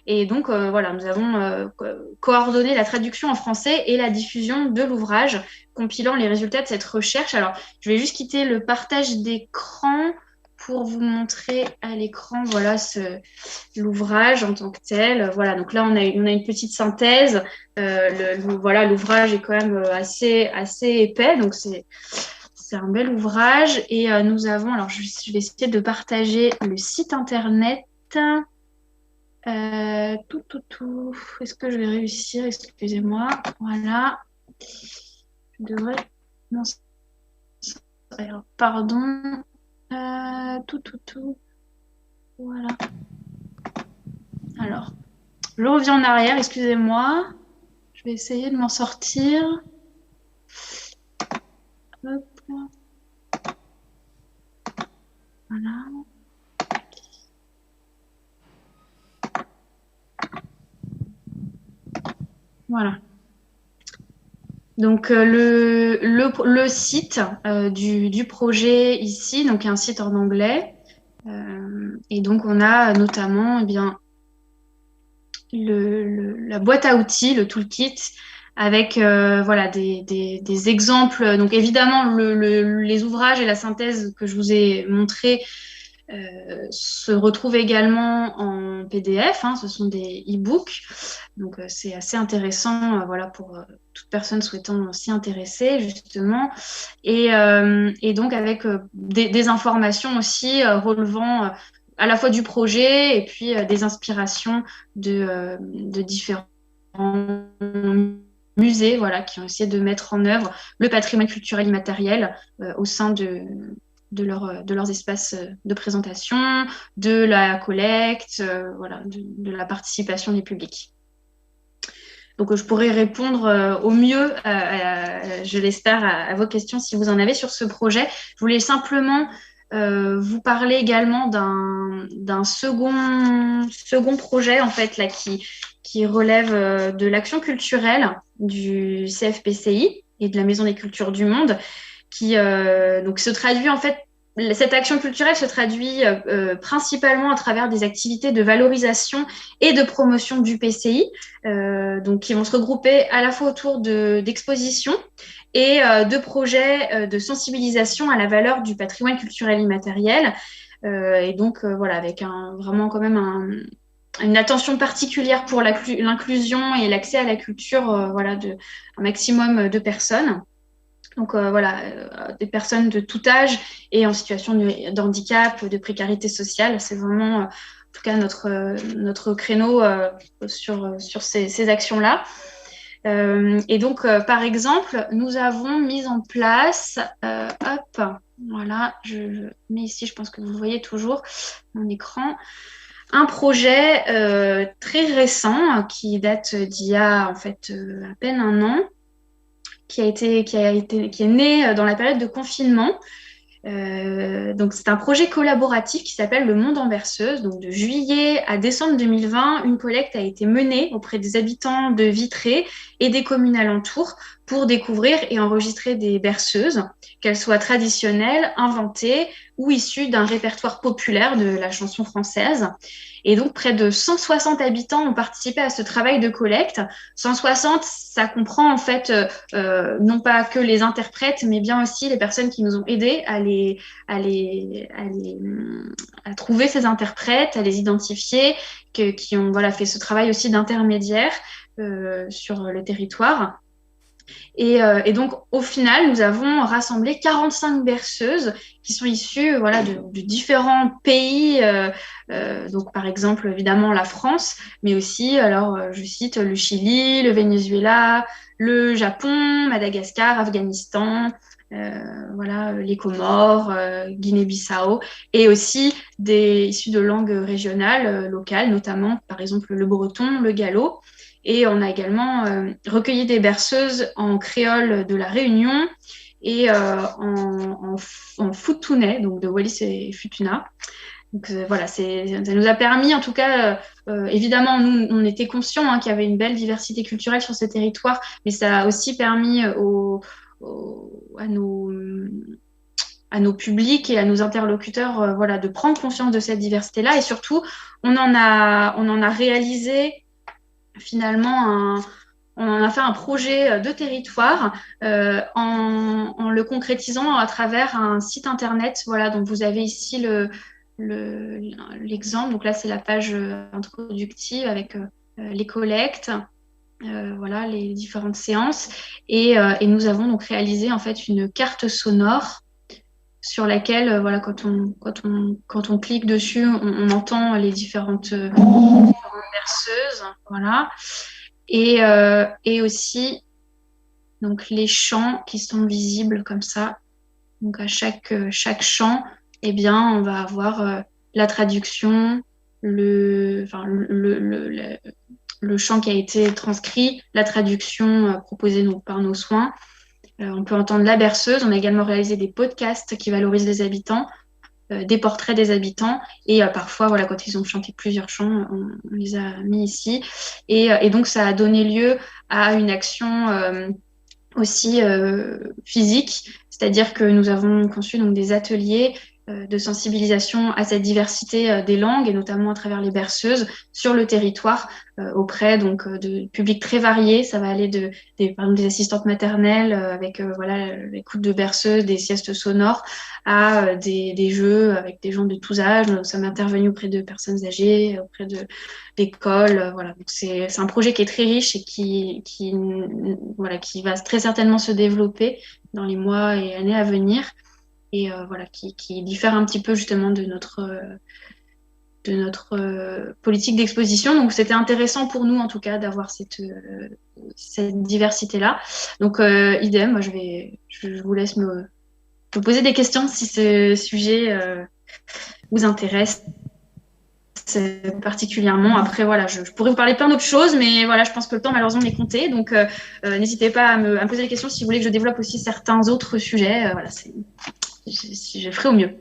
Et donc, nous avons coordonné la traduction en français et la diffusion de l'ouvrage, compilant les résultats de cette recherche. Alors, je vais juste quitter le partage d'écran pour vous montrer à l'écran, voilà, l'ouvrage en tant que tel. Voilà, donc là, on a une petite synthèse. Voilà, l'ouvrage est quand même assez épais, donc c'est un bel ouvrage. Et nous avons, alors je vais essayer de partager le site internet. Est-ce que je vais réussir? Excusez-moi. Voilà. Je devrais... Non. Alors, pardon. Voilà. Alors, je reviens en arrière, excusez-moi. Je vais essayer de m'en sortir. Hop. Voilà. Voilà. Donc, le site du projet ici, donc un site en anglais. Et donc, on a notamment la boîte à outils, le toolkit, avec voilà, des exemples. Donc, évidemment, les ouvrages et la synthèse que je vous ai montrés se retrouvent également en PDF, hein, ce sont des e-books, donc c'est assez intéressant voilà, pour toute personne souhaitant s'y intéresser justement, et donc avec des informations aussi relevant à la fois du projet et puis des inspirations de différents musées voilà, qui ont essayé de mettre en œuvre le patrimoine culturel immatériel au sein de leurs espaces de présentation, de la collecte, voilà, de la participation des publics. Donc, je pourrais répondre au mieux, je l'espère, à vos questions si vous en avez sur ce projet. Je voulais simplement vous parler également d'un second projet, en fait, là, qui relève de l'action culturelle du CFPCI et de la Maison des Cultures du Monde, qui donc se traduit en fait, cette action culturelle se traduit principalement à travers des activités de valorisation et de promotion du PCI, donc qui vont se regrouper à la fois autour d'expositions et de projets de sensibilisation à la valeur du patrimoine culturel immatériel, et donc voilà, avec vraiment quand même une attention particulière pour l'inclusion et l'accès à la culture, voilà, un maximum de personnes. Donc voilà, des personnes de tout âge et en situation de handicap, de précarité sociale. C'est vraiment, en tout cas, notre créneau sur ces actions-là. Et donc, par exemple, nous avons mis en place, voilà, je mets ici, je pense que vous voyez toujours mon écran, un projet très récent qui date d'il y a en fait à peine un an, qui est né dans la période de confinement. Donc, c'est un projet collaboratif qui s'appelle Le Monde en Berceuse. Donc, de juillet à décembre 2020, une collecte a été menée auprès des habitants de Vitré et des communes alentours pour découvrir et enregistrer des berceuses, qu'elles soient traditionnelles, inventées ou issues d'un répertoire populaire de la chanson française. Et donc, près de 160 habitants ont participé à ce travail de collecte. 160, ça comprend en fait non pas que les interprètes, mais bien aussi les personnes qui nous ont aidés à trouver ces interprètes, à les identifier, qui ont voilà, fait ce travail aussi d'intermédiaire sur le territoire. Et donc, au final, nous avons rassemblé 45 berceuses qui sont issues voilà, de différents pays, donc par exemple, évidemment, la France, mais aussi, alors, je cite le Chili, le Venezuela, le Japon, Madagascar, Afghanistan, voilà, les Comores, Guinée-Bissau, et aussi issus de langues régionales, locales, notamment, par exemple, le breton, le gallo. Et on a également recueilli des berceuses en créole de la Réunion et en futuna, donc de Wallis et Futuna. Donc voilà, ça nous a permis, en tout cas, évidemment, nous, on était conscients qu'il y avait une belle diversité culturelle sur ce territoire, mais ça a aussi permis à nos publics et à nos interlocuteurs voilà, de prendre conscience de cette diversité-là. Et surtout, on en a réalisé finalement on en a fait un projet de territoire en le concrétisant à travers un site internet. Voilà, donc vous avez ici l'exemple. Donc là, c'est la page introductive avec les collectes, voilà, les différentes séances. Et nous avons donc réalisé en fait une carte sonore sur laquelle, voilà, quand on clique dessus, on entend les différentes berceuses, voilà. Et aussi donc les chants qui sont visibles comme ça. Donc à chaque chant, eh bien, on va avoir la traduction, le chant qui a été transcrit, la traduction proposée par nos soins. On peut entendre la berceuse. On a également réalisé des podcasts qui valorisent les habitants, des portraits des habitants. Et parfois, voilà, quand ils ont chanté plusieurs chants, on les a mis ici. Et donc, ça a donné lieu à une action aussi physique, c'est-à-dire que nous avons conçu donc, des ateliers de sensibilisation à cette diversité des langues, et notamment à travers les berceuses sur le territoire, auprès donc, de publics très variés. Ça va aller par exemple, des assistantes maternelles avec voilà, l'écoute de berceuses, des siestes sonores, à des jeux avec des gens de tous âges. Nous sommes intervenus auprès de personnes âgées, auprès d'écoles. Voilà. Donc c'est un projet qui est très riche et qui va très certainement se développer dans les mois et années à venir. Et voilà, qui diffère un petit peu justement de notre politique d'exposition. Donc, c'était intéressant pour nous, en tout cas, d'avoir cette diversité-là. Donc, idem, moi, je vous laisse me poser des questions si ce sujet vous intéresse particulièrement. Après, voilà, je pourrais vous parler de plein d'autres choses, mais voilà, je pense que le temps, malheureusement, m'est compté. Donc, n'hésitez pas à me poser des questions si vous voulez que je développe aussi certains autres sujets. Voilà, je ferai au mieux.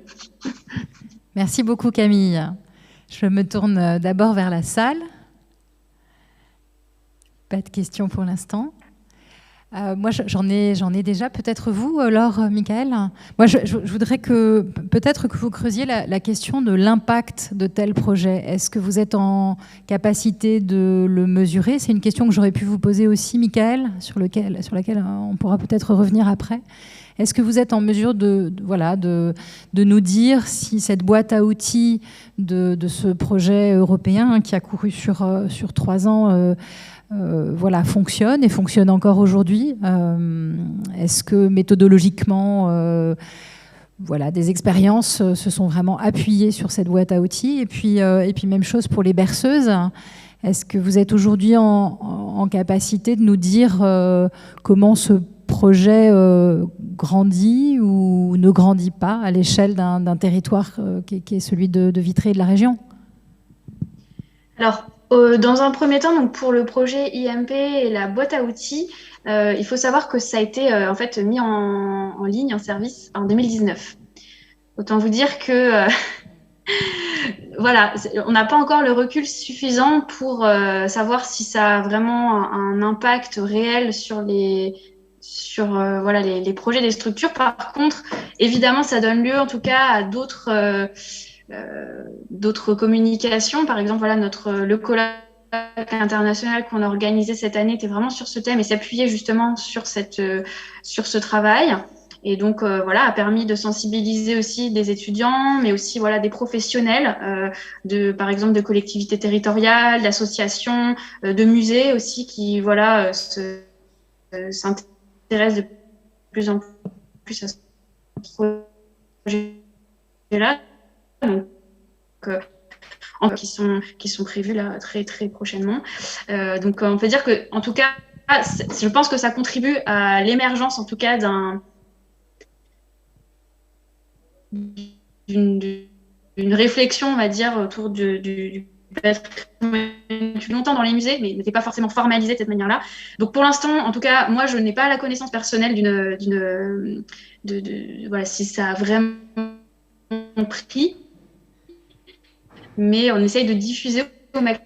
Merci beaucoup, Camille. Je me tourne d'abord vers la salle. Pas de questions pour l'instant. Moi, j'en ai déjà. Peut-être vous, Laure, Michael. Moi, je voudrais peut-être que vous creusiez la question de l'impact de tel projet. Est-ce que vous êtes en capacité de le mesurer? C'est une question que j'aurais pu vous poser aussi, Michael, sur laquelle on pourra peut-être revenir après. Est-ce que vous êtes en mesure de nous dire si cette boîte à outils de ce projet européen qui a couru sur 3 ans fonctionne et fonctionne encore aujourd'hui? Est-ce que méthodologiquement, des expériences se sont vraiment appuyées sur cette boîte à outils? Et puis même chose pour les berceuses. Est-ce que vous êtes aujourd'hui en capacité de nous dire comment ce projet grandit ou ne grandit pas à l'échelle d'un territoire qui est celui de Vitré et de la région? Alors, dans un premier temps, donc pour le projet IMP et la boîte à outils, il faut savoir que ça a été en fait mis en ligne, en service, en 2019. Autant vous dire que voilà, on n'a pas encore le recul suffisant pour savoir si ça a vraiment un impact réel sur les projets des structures. Par contre, évidemment, ça donne lieu en tout cas à d'autres communications. Par exemple, voilà, le colloque international qu'on a organisé cette année était vraiment sur ce thème et s'appuyait justement sur ce travail. Et donc, a permis de sensibiliser aussi des étudiants, mais aussi des professionnels, par exemple de collectivités territoriales, d'associations, de musées aussi qui s'intéressent de plus en plus à ce projet-là. Donc, qui sont prévus là très très prochainement. Donc, on peut dire que, en tout cas, je pense que ça contribue à l'émergence, en tout cas, d'une réflexion, on va dire, autour du patrimoine depuis longtemps dans les musées, mais n'était pas forcément formalisé de cette manière-là. Donc pour l'instant, en tout cas, moi, je n'ai pas la connaissance personnelle si ça a vraiment pris, mais on essaye de diffuser au maximum.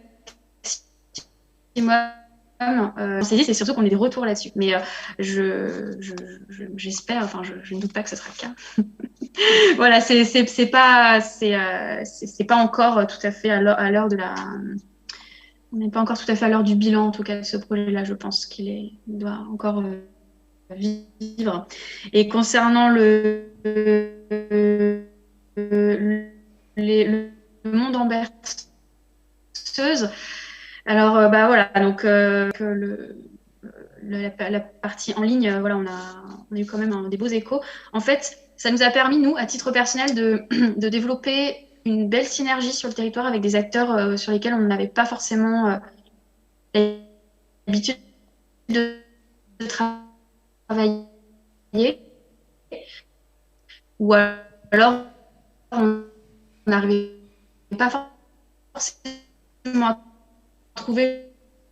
On s'est dit, c'est surtout qu'on ait des retours là-dessus. Mais j'espère, enfin, je ne doute pas que ce sera le cas. Voilà, c'est pas encore tout à fait à l'heure de on n'est pas encore tout à fait à l'heure du bilan, en tout cas, de ce projet-là. Je pense qu'il doit encore vivre. Et concernant le monde en berceuse, alors voilà, donc la partie en ligne, voilà, on a eu quand même des beaux échos. En fait, ça nous a permis, nous, à titre personnel, de développer une belle synergie sur le territoire avec des acteurs sur lesquels on n'avait pas forcément l'habitude de travailler. Ou alors, on n'arrivait pas forcément à trouver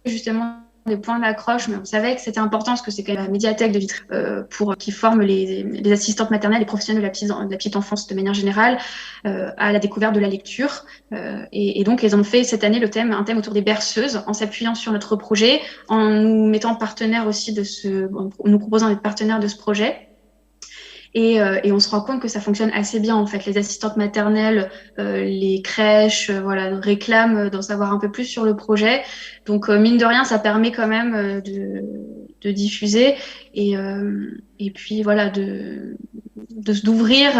justement des points d'accroche, mais on savait que c'était important parce que c'est quand même la médiathèque de Vitry pour qui forme les assistantes maternelles, les professionnels de la petite enfance de manière générale à la découverte de la lecture. Et donc, ils ont fait cette année un thème autour des berceuses, en s'appuyant sur notre projet, en nous mettant partenaire aussi nous proposant d'être partenaire de ce projet. Et on se rend compte que ça fonctionne assez bien, en fait. Les assistantes maternelles, les crèches, voilà, réclament d'en savoir un peu plus sur le projet. Donc, mine de rien, ça permet quand même de diffuser et puis, voilà, d'ouvrir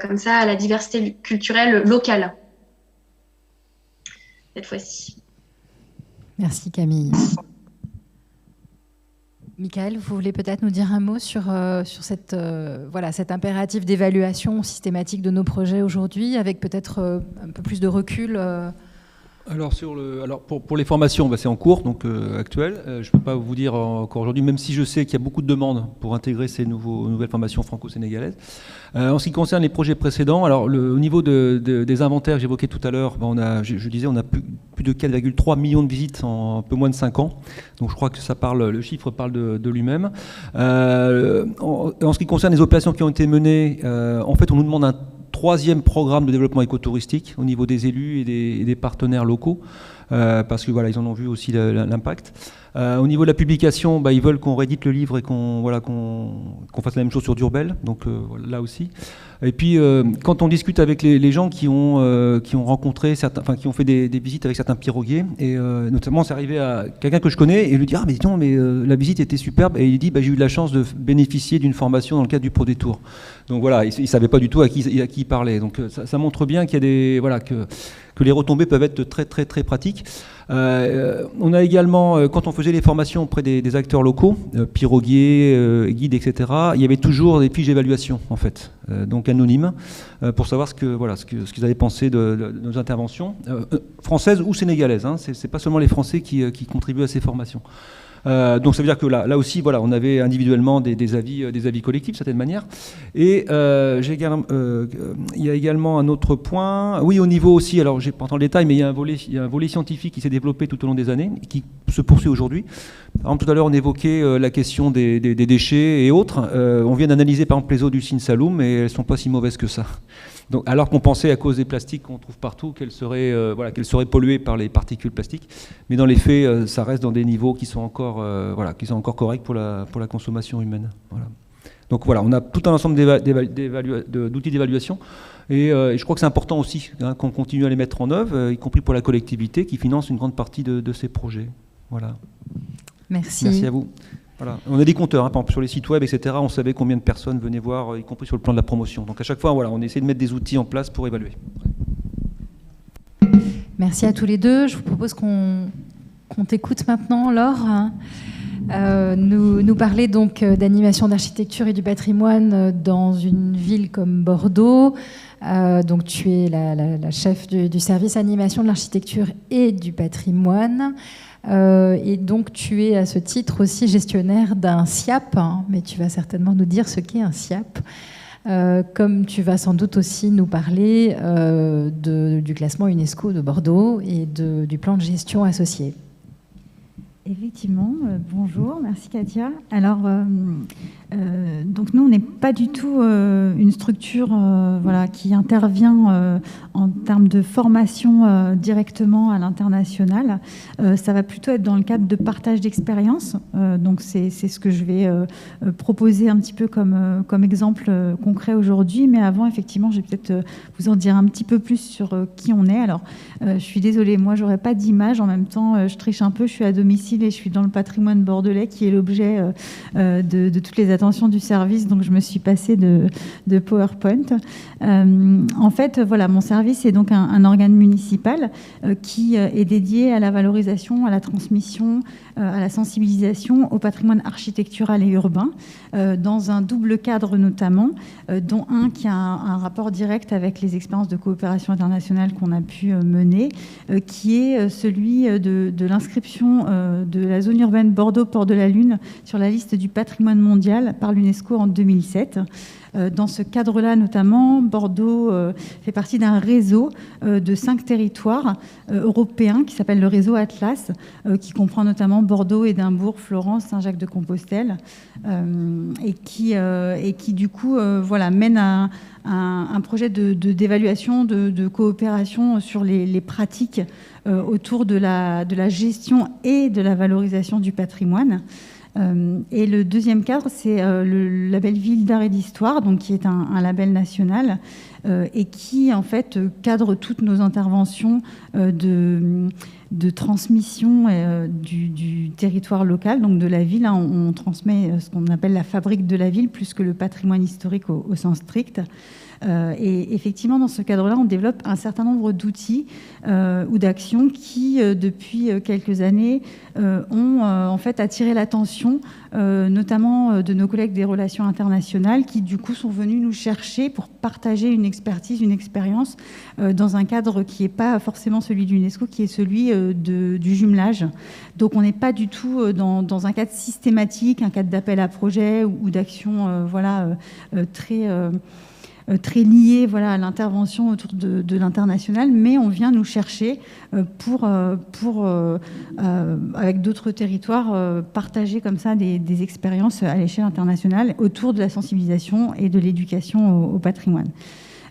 comme ça à la diversité culturelle locale, cette fois-ci. Merci Camille. Michael, vous voulez peut-être nous dire un mot sur cet impératif d'évaluation systématique de nos projets aujourd'hui, avec peut-être un peu plus de recul Alors, pour les formations, c'est en cours, donc actuel. Je ne peux pas vous dire encore aujourd'hui, même si je sais qu'il y a beaucoup de demandes pour intégrer ces nouvelles formations franco-sénégalaises. En ce qui concerne les projets précédents, alors au niveau des inventaires que j'évoquais tout à l'heure, je disais, on a plus de 4,3 millions de visites en un peu moins de 5 ans. Donc je crois que le chiffre parle de lui-même. En ce qui concerne les opérations qui ont été menées, en fait, on nous demande un troisième programme de développement écotouristique au niveau des élus et des partenaires locaux, parce que voilà, ils en ont vu aussi l'impact. Au niveau de la publication, ils veulent qu'on réédite le livre et qu'on fasse la même chose sur Durbel, donc là aussi. Et puis quand on discute avec les gens qui ont rencontré qui ont fait des visites avec certains piroguiers, et notamment c'est arrivé à quelqu'un que je connais et lui dit la visite était superbe, et il dit j'ai eu de la chance de bénéficier d'une formation dans le cadre du Pro Détour. Donc voilà, il savait pas du tout à qui il parlait. Donc ça montre bien qu'il y a que les retombées peuvent être très très très pratiques. On a également, quand on faisait les formations auprès des acteurs locaux, piroguiers, guides, etc., il y avait toujours des fiches d'évaluation, en fait, donc anonymes, pour savoir ce qu'ils avaient pensé de nos interventions, françaises ou sénégalaises. C'est pas seulement les Français qui contribuent à ces formations. Donc ça veut dire que là aussi, on avait individuellement des avis collectifs, de certaine manière. Et il y a également un autre point. Oui, au niveau aussi, alors je n'ai pas entendu le détail, mais il y a un volet scientifique qui s'est développé tout au long des années, qui se poursuit aujourd'hui. Par exemple, tout à l'heure, on évoquait la question des déchets et autres. On vient d'analyser, par exemple, les eaux du Sine Saloum, et elles ne sont pas si mauvaises que ça. Donc, alors qu'on pensait, à cause des plastiques qu'on trouve partout, qu'elles seraient polluées par les particules plastiques. Mais dans les faits, ça reste dans des niveaux qui sont encore corrects pour la consommation humaine. Voilà. Donc voilà, on a tout un ensemble d'outils d'évaluation. Et je crois que c'est important aussi qu'on continue à les mettre en œuvre, y compris pour la collectivité qui finance une grande partie de ces projets. Voilà. Merci. Merci à vous. Voilà. On a des compteurs, par exemple sur les sites web, etc. On savait combien de personnes venaient voir, y compris sur le plan de la promotion. Donc à chaque fois, on essaie de mettre des outils en place pour évaluer. Merci à tous les deux. Je vous propose qu'on t'écoute maintenant, Laure. Nous parler donc d'animation d'architecture et du patrimoine dans une ville comme Bordeaux. Donc tu es la chef du service animation de l'architecture et du patrimoine. Et donc tu es à ce titre aussi gestionnaire d'un SIAP, mais tu vas certainement nous dire ce qu'est un SIAP, comme tu vas sans doute aussi nous parler du classement UNESCO de Bordeaux et du plan de gestion associé. Effectivement, bonjour, merci Katia. Alors, Donc nous, on n'est pas du tout une structure qui intervient en termes de formation directement à l'international. Ça va plutôt être dans le cadre de partage d'expériences. Donc c'est ce que je vais proposer un petit peu comme exemple concret aujourd'hui. Mais avant, effectivement, je vais peut-être vous en dire un petit peu plus sur qui on est. Alors, je suis désolée, moi, j'aurais pas d'image. En même temps, je triche un peu. Je suis à domicile et je suis dans le patrimoine bordelais qui est l'objet de toutes les attention du service, donc je me suis passée de PowerPoint. En fait, voilà, mon service est donc un organe municipal qui est dédié à la valorisation, à la transmission, à la sensibilisation au patrimoine architectural et urbain, dans un double cadre notamment, dont un qui a un rapport direct avec les expériences de coopération internationale qu'on a pu mener, qui est celui de l'inscription de la zone urbaine Bordeaux-Port de la Lune sur la liste du patrimoine mondial par l'UNESCO en 2007. Dans ce cadre-là, notamment, Bordeaux fait partie d'un réseau de 5 territoires européens qui s'appelle le réseau Atlas, qui comprend notamment Bordeaux, Édimbourg, Florence, Saint-Jacques-de-Compostelle, et qui du coup mène à un projet d'évaluation, de coopération sur les pratiques autour de la gestion et de la valorisation du patrimoine. Et le deuxième cadre, c'est le label Ville d'art et d'histoire, donc qui est un label national et qui en fait cadre toutes nos interventions de transmission du territoire local, donc de la ville. On transmet ce qu'on appelle la fabrique de la ville plus que le patrimoine historique au sens strict. Et effectivement, dans ce cadre-là, on développe un certain nombre d'outils ou d'actions qui, depuis quelques années, ont en fait attiré l'attention, notamment de nos collègues des relations internationales, qui du coup sont venus nous chercher pour partager une expertise, une expérience dans un cadre qui n'est pas forcément celui de l'UNESCO, qui est celui du jumelage. Donc on n'est pas du tout dans un cadre systématique, un cadre d'appel à projet ou d'action très lié à l'intervention autour de l'international, mais on vient nous chercher pour avec d'autres territoires, partager comme ça des expériences à l'échelle internationale autour de la sensibilisation et de l'éducation au patrimoine.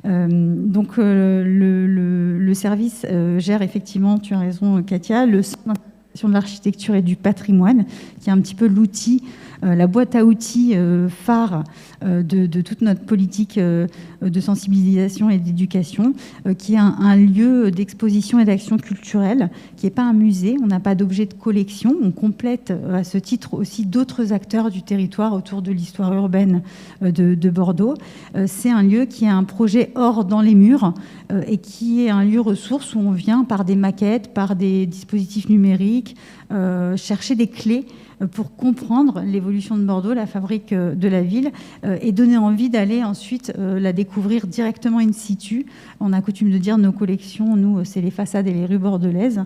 Donc le service gère effectivement, tu as raison Katia, le Centre d'intégration de l'architecture et du patrimoine, qui est un petit peu l'outil, la boîte à outils phare de toute notre politique de sensibilisation et d'éducation, qui est un lieu d'exposition et d'action culturelle, qui n'est pas un musée, on n'a pas d'objet de collection, on complète à ce titre aussi d'autres acteurs du territoire autour de l'histoire urbaine de Bordeaux. C'est un lieu qui a un projet hors dans les murs et qui est un lieu ressource où on vient par des maquettes, par des dispositifs numériques, chercher des clés pour comprendre l'évolution de Bordeaux, la fabrique de la ville, et donner envie d'aller ensuite la découvrir directement in situ. On a coutume de dire nos collections, nous, c'est les façades et les rues bordelaises.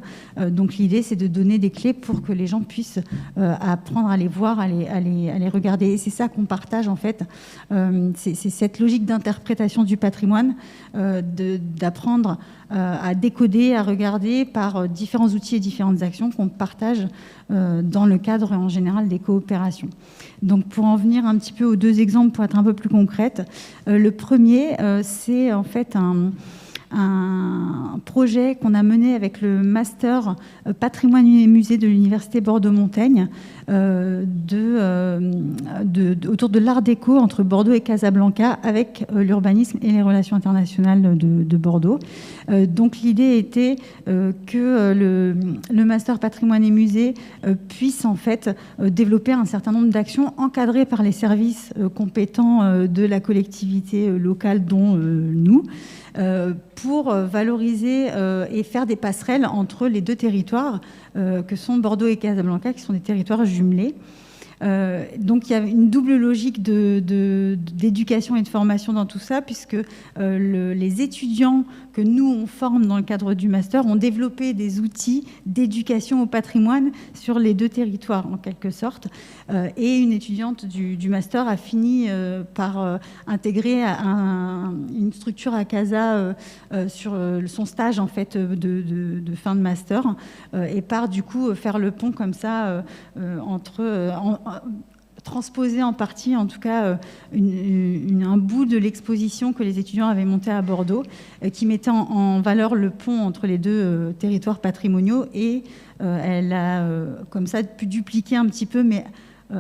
Donc l'idée, c'est de donner des clés pour que les gens puissent apprendre à les voir, à les regarder. Et c'est ça qu'on partage, en fait. C'est cette logique d'interprétation du patrimoine, d'apprendre à décoder, à regarder par différents outils et différentes actions qu'on partage dans le cadre en général des coopérations. Donc pour en venir un petit peu aux deux exemples, pour être un peu plus concrète, le premier, c'est en fait un projet qu'on a mené avec le master patrimoine et musée de l'université Bordeaux-Montaigne autour de l'art déco entre Bordeaux et Casablanca, avec l'urbanisme et les relations internationales de Bordeaux. Donc l'idée était que le master patrimoine et musée puisse en fait développer un certain nombre d'actions encadrées par les services compétents de la collectivité locale, dont nous, pour valoriser et faire des passerelles entre les deux territoires que sont Bordeaux et Casablanca, qui sont des territoires jumelés. Donc il y a une double logique d'éducation et de formation dans tout ça, puisque les étudiants que nous, on forme dans le cadre du master, ont développé des outils d'éducation au patrimoine sur les deux territoires, en quelque sorte. Et une étudiante du master a fini par intégrer une structure à Casa sur son stage en fait, de fin de master, et par du coup faire le pont comme ça entre transposé en partie, en tout cas, un bout de l'exposition que les étudiants avaient montée à Bordeaux, qui mettait en valeur le pont entre les deux territoires patrimoniaux. Et elle a, comme ça, pu dupliquer un petit peu, mais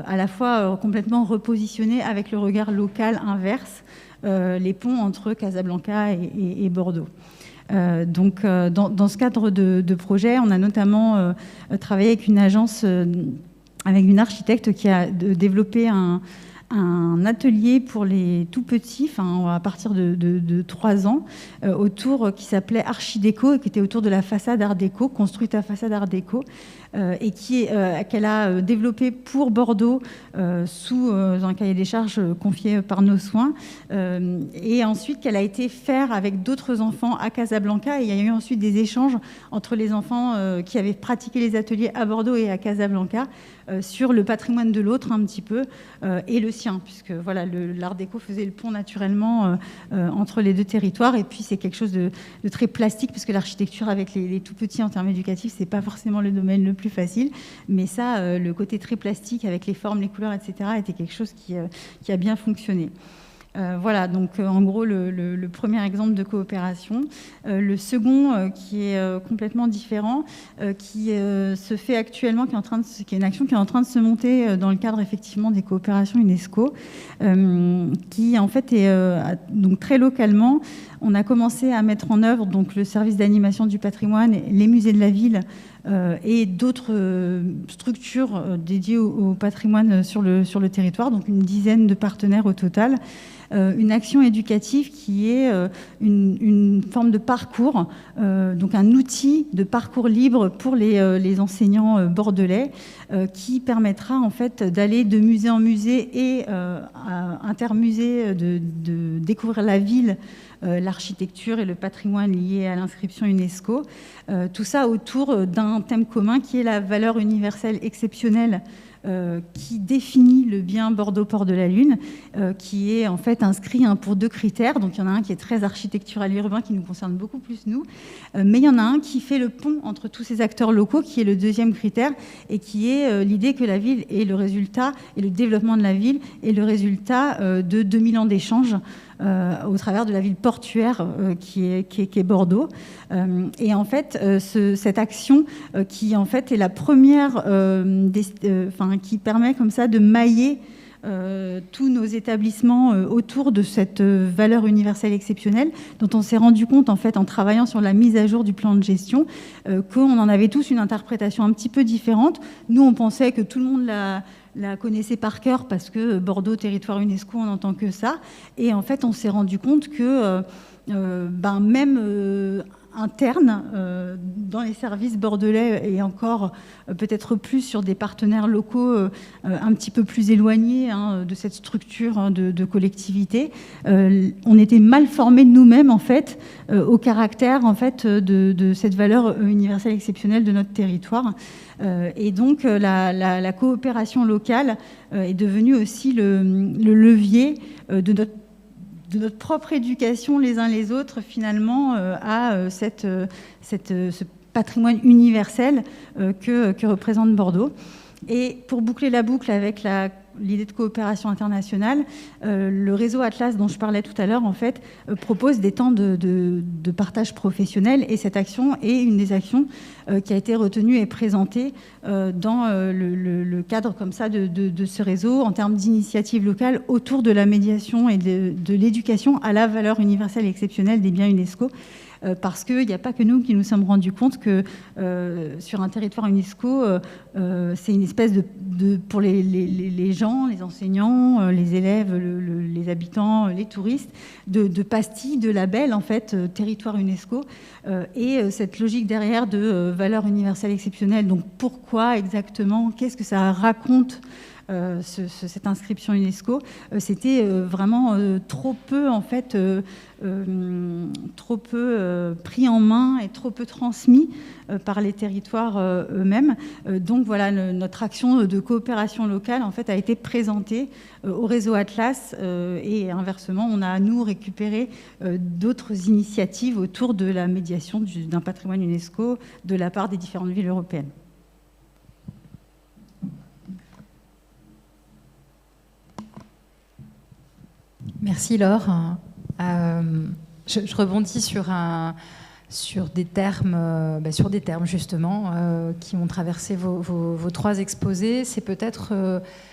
à la fois complètement repositionné avec le regard local inverse, les ponts entre Casablanca et Bordeaux. Donc, dans ce cadre de projet, on a notamment travaillé avec une agence, avec une architecte qui a développé un atelier pour les tout petits, à partir de 3 ans, qui s'appelait Archidéco, et qui était autour de la façade Art déco, construite à façade Art déco, et qu'elle a développé pour Bordeaux sous un cahier des charges confié par nos soins, et ensuite qu'elle a été faire avec d'autres enfants à Casablanca. Et il y a eu ensuite des échanges entre les enfants qui avaient pratiqué les ateliers à Bordeaux et à Casablanca sur le patrimoine de l'autre un petit peu, et le sien, puisque voilà, l'Art déco faisait le pont naturellement entre les deux territoires. Et puis c'est quelque chose de très plastique, puisque l'architecture avec les tout petits en termes éducatifs, c'est pas forcément le domaine le plus facile, mais ça, le côté très plastique avec les formes, les couleurs, etc., était quelque chose qui a bien fonctionné. Voilà, donc en gros le premier exemple de coopération. Le second, qui est complètement différent, qui se fait actuellement, qui est une action qui est en train de se monter dans le cadre effectivement des coopérations UNESCO, qui en fait est donc très localement. On a commencé à mettre en œuvre donc le service d'animation du patrimoine, les musées de la ville et d'autres structures dédiées au patrimoine sur le territoire, donc une dizaine de partenaires au total. Une action éducative qui est une forme de parcours, donc un outil de parcours libre pour les enseignants bordelais, qui permettra en fait d'aller de musée en musée et à intermusée, de découvrir la ville, l'architecture et le patrimoine lié à l'inscription UNESCO. Tout ça autour d'un thème commun qui est la valeur universelle exceptionnelle, qui définit le bien Bordeaux-Port de la Lune, qui est en fait inscrit pour 2 critères. Donc il y en a un qui est très architectural et urbain, qui nous concerne beaucoup plus nous, mais il y en a un qui fait le pont entre tous ces acteurs locaux, qui est le 2e critère, et qui est l'idée que la ville est le résultat, et le développement de la ville est le résultat de 2000 ans d'échanges au travers de la ville portuaire qui est Bordeaux. Et en fait, cette action qui en fait est la première, qui permet comme ça de mailler tous nos établissements autour de cette valeur universelle exceptionnelle, dont on s'est rendu compte en fait en travaillant sur la mise à jour du plan de gestion, qu'on en avait tous une interprétation un petit peu différente. Nous, on pensait que tout le monde la connaissait par cœur, parce que Bordeaux, territoire UNESCO, on n'entend que ça. Et en fait, on s'est rendu compte que même interne dans les services bordelais, et encore peut-être plus sur des partenaires locaux un petit peu plus éloignés de cette structure de collectivité, on était mal formés nous-mêmes en fait au caractère en fait de cette valeur universelle exceptionnelle de notre territoire. Et donc la coopération locale est devenue aussi le levier de notre propre éducation les uns les autres finalement à ce patrimoine universel que représente Bordeaux. Et pour boucler la boucle avec l'idée de coopération internationale, le réseau Atlas dont je parlais tout à l'heure en fait propose des temps de partage professionnel, et cette action est une des actions qui a été retenue et présentée dans le cadre comme ça de ce réseau en termes d'initiatives locales autour de la médiation et de l'éducation à la valeur universelle et exceptionnelle des biens UNESCO. Parce qu'il n'y a pas que nous qui nous sommes rendus compte que sur un territoire UNESCO, c'est une espèce pour les gens, les enseignants, les élèves, les habitants, les touristes, de pastilles, de labels, en fait, territoire UNESCO. Et cette logique derrière de valeur universelle exceptionnelle, donc pourquoi exactement, qu'est-ce que ça raconte cette inscription UNESCO, c'était vraiment trop peu en fait, trop peu pris en main et trop peu transmis par les territoires eux-mêmes. Donc voilà, notre action de coopération locale en fait a été présentée au réseau Atlas, et inversement, on a à nous récupéré d'autres initiatives autour de la médiation d'un patrimoine UNESCO de la part des différentes villes européennes. Merci Laure. Je rebondis sur des termes justement qui ont traversé vos trois exposés. C'est peut-être,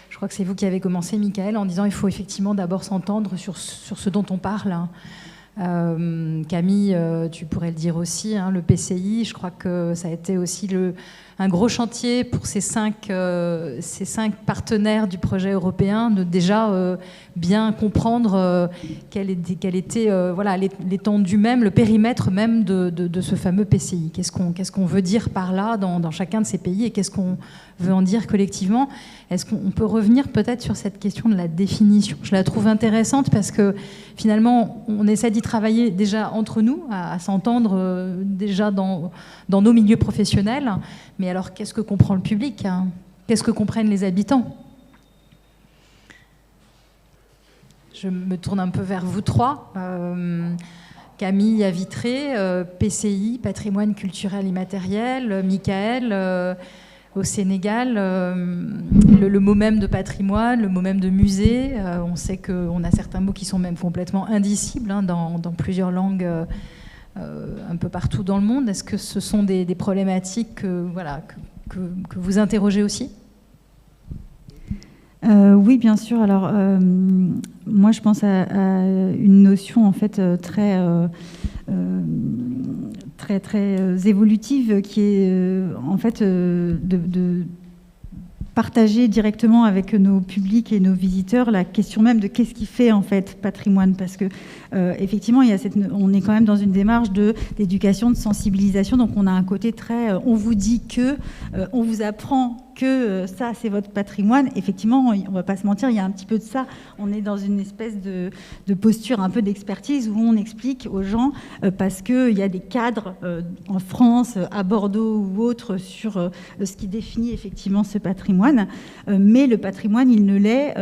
je crois que c'est vous qui avez commencé, Michael, en disant il faut effectivement d'abord s'entendre sur ce dont on parle. Camille, tu pourrais le dire aussi, hein, le PCI, je crois que ça a été aussi un gros chantier pour ces cinq partenaires du projet européen, de déjà bien comprendre quelle était voilà, l'étendue même, le périmètre même de ce fameux PCI. Qu'est-ce qu'on veut dire par là dans chacun de ces pays et qu'est-ce qu'on veut en dire collectivement? Est-ce qu'on peut revenir peut-être sur cette question de la définition? Je la trouve intéressante parce que finalement, on essaie d'y travailler déjà entre nous, à s'entendre déjà dans nos milieux professionnels. Mais alors, qu'est-ce que comprend le public, hein? Qu'est-ce que comprennent les habitants? Je me tourne un peu vers vous trois. Camille à Vitré, PCI, patrimoine culturel immatériel, Michael, au Sénégal, le mot même de patrimoine, le mot même de musée, on sait qu'on a certains mots qui sont même complètement indicibles hein, dans plusieurs langues un peu partout dans le monde. Est-ce que ce sont des problématiques que vous interrogez aussi? Oui, bien sûr. Alors, moi, je pense à une notion en fait très évolutive qui est en fait de partager directement avec nos publics et nos visiteurs la question même de qu'est-ce qui fait en fait patrimoine, parce que effectivement on est quand même dans une démarche d'éducation, de sensibilisation, donc on a un côté très on vous dit que on vous apprend que ça c'est votre patrimoine. Effectivement, on va pas se mentir, il y a un petit peu de ça. On est dans une espèce de posture un peu d'expertise où on explique aux gens parce qu'il y a des cadres en France, à Bordeaux ou autres sur ce qui définit effectivement ce patrimoine, mais le patrimoine il ne l'est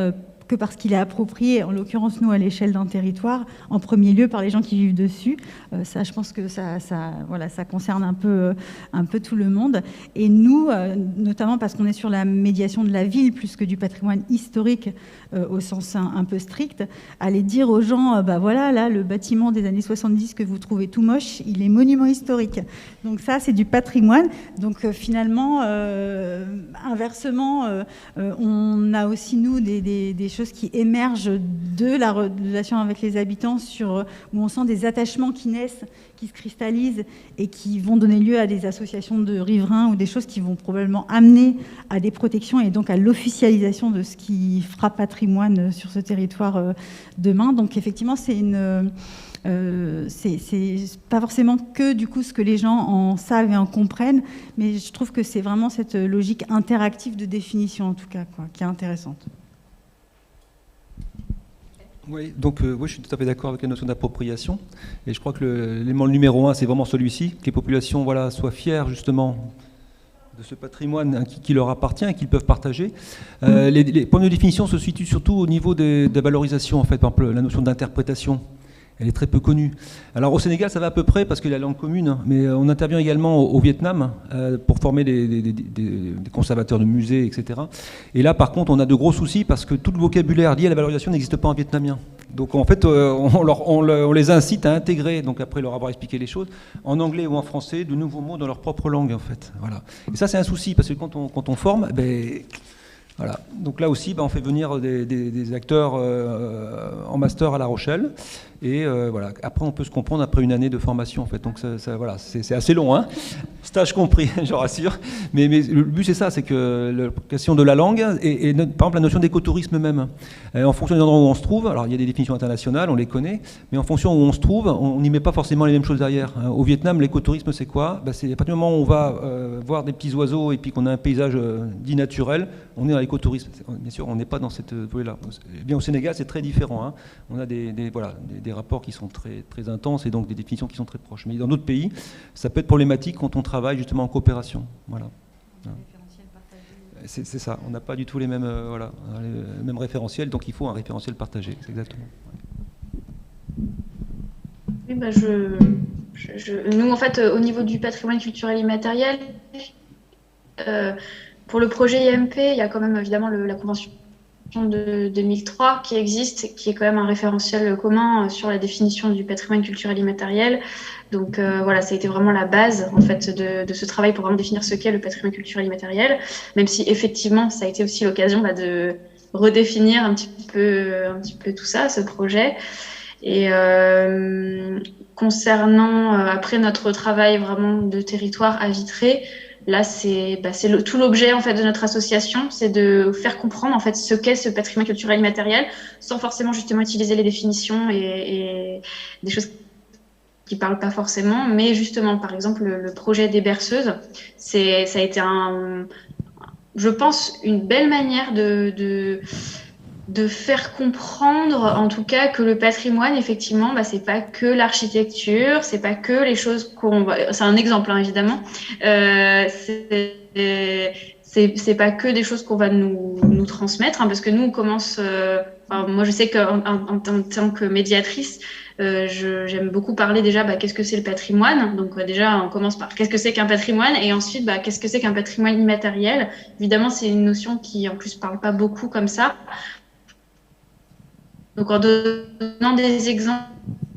que parce qu'il est approprié, en l'occurrence nous à l'échelle d'un territoire, en premier lieu par les gens qui vivent dessus. Ça, je pense que ça concerne un peu tout le monde. Et nous, notamment parce qu'on est sur la médiation de la ville plus que du patrimoine historique au sens un peu strict, aller dire aux gens, voilà, là, le bâtiment des années 70 que vous trouvez tout moche, il est monument historique. Donc ça, c'est du patrimoine. Donc finalement, inversement, on a aussi, nous, des choses qui émergent de la relation avec les habitants où on sent des attachements qui naissent, qui se cristallisent et qui vont donner lieu à des associations de riverains ou des choses qui vont probablement amener à des protections et donc à l'officialisation de ce qui fera patrimoine sur ce territoire demain. Donc effectivement, c'est pas forcément que du coup ce que les gens en savent et en comprennent, mais je trouve que c'est vraiment cette logique interactive de définition en tout cas, qui est intéressante. Oui, donc je suis tout à fait d'accord avec la notion d'appropriation. Et je crois que l'élément numéro 1, c'est vraiment celui-ci, que les populations soient fières justement de ce patrimoine qui leur appartient et qu'ils peuvent partager. Les points de définition se situent surtout au niveau des valorisations, en fait, par exemple la notion d'interprétation. Elle est très peu connue. Alors au Sénégal, ça va à peu près parce qu'il y a la langue commune, mais on intervient également au Vietnam pour former des conservateurs de musées, etc. Et là, par contre, on a de gros soucis parce que tout le vocabulaire lié à la valorisation n'existe pas en vietnamien. Donc en fait, on les incite à intégrer, donc après leur avoir expliqué les choses, en anglais ou en français, de nouveaux mots dans leur propre langue, en fait. Voilà. Et ça, c'est un souci parce que quand on forme, voilà. Donc là aussi, on fait venir des acteurs en master à La Rochelle. Et voilà. Après, on peut se comprendre après une année de formation, en fait. Donc voilà, c'est assez long, hein. Stage compris, je rassure. Mais le but, c'est ça, c'est que la question de la langue et par exemple la notion d'écotourisme même. En fonction des endroits où on se trouve, alors il y a des définitions internationales, on les connaît, mais en fonction où on se trouve, on n'y met pas forcément les mêmes choses derrière. Au Vietnam, l'écotourisme, c'est quoi? C'est à partir du moment où on va voir des petits oiseaux et puis qu'on a un paysage dit naturel, on est dans l'écotourisme. Bien sûr, on n'est pas dans cette voie-là. Bien au Sénégal, c'est très différent, hein. On a des rapports qui sont très, très intenses et donc des définitions qui sont très proches. Mais dans d'autres pays, ça peut être problématique quand on travaille justement en coopération. Voilà. C'est ça, on n'a pas du tout les mêmes référentiels, donc il faut un référentiel partagé, c'est exactement. Oui, nous, en fait, au niveau du patrimoine culturel immatériel, pour le projet IMP, il y a quand même évidemment la Convention de 2003 qui existe, qui est quand même un référentiel commun sur la définition du patrimoine culturel immatériel. Donc voilà, ça a été vraiment la base en fait de ce travail pour vraiment définir ce qu'est le patrimoine culturel immatériel, même si effectivement ça a été aussi l'occasion de redéfinir un petit peu tout ça, ce projet. Et concernant après notre travail vraiment de territoire à Vitré, là, c'est tout l'objet en fait de notre association, c'est de faire comprendre en fait ce qu'est ce patrimoine culturel immatériel, sans forcément justement utiliser les définitions et des choses qui parlent pas forcément, mais justement, par exemple, le projet des berceuses, ça a été je pense, une belle manière de faire comprendre, en tout cas, que le patrimoine, effectivement, c'est pas que l'architecture, c'est pas que les choses c'est un exemple, hein, évidemment. C'est pas que des choses qu'on va nous transmettre, hein, parce que nous, on commence. Moi, je sais qu'en tant que médiatrice, j'aime beaucoup parler déjà, qu'est-ce que c'est le patrimoine. Donc déjà, on commence par qu'est-ce que c'est qu'un patrimoine, et ensuite, qu'est-ce que c'est qu'un patrimoine immatériel. Évidemment, c'est une notion qui, en plus, parle pas beaucoup comme ça. Donc, en donnant des exemples,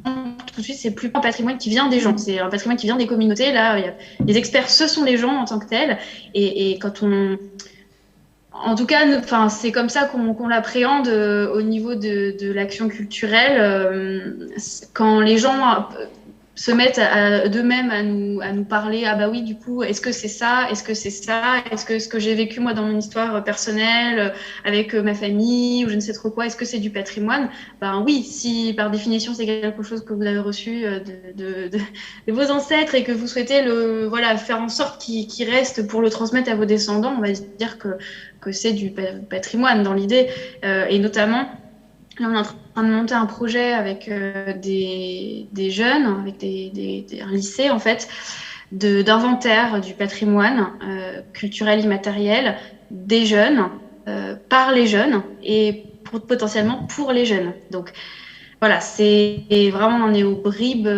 tout de suite, c'est plus un patrimoine qui vient des gens, c'est un patrimoine qui vient des communautés. Là, les experts, ce sont les gens en tant que tels. Et quand en tout cas, c'est comme ça qu'on l'appréhende au niveau de l'action culturelle. Quand les gens se mettent d'eux-mêmes à nous parler, oui, du coup, est-ce que c'est ça, est-ce que c'est ça, est-ce que ce que j'ai vécu moi dans mon histoire personnelle avec ma famille ou je ne sais trop quoi, est-ce que c'est du patrimoine? Oui, si par définition c'est quelque chose que vous avez reçu de vos ancêtres et que vous souhaitez faire en sorte qu'il reste pour le transmettre à vos descendants, on va dire que c'est du patrimoine dans l'idée, et notamment là, on est en train de monter un projet avec des jeunes, avec un lycée en fait, d'inventaire du patrimoine culturel immatériel des jeunes, par les jeunes et potentiellement pour les jeunes. Donc voilà, vraiment on en est aux bribes,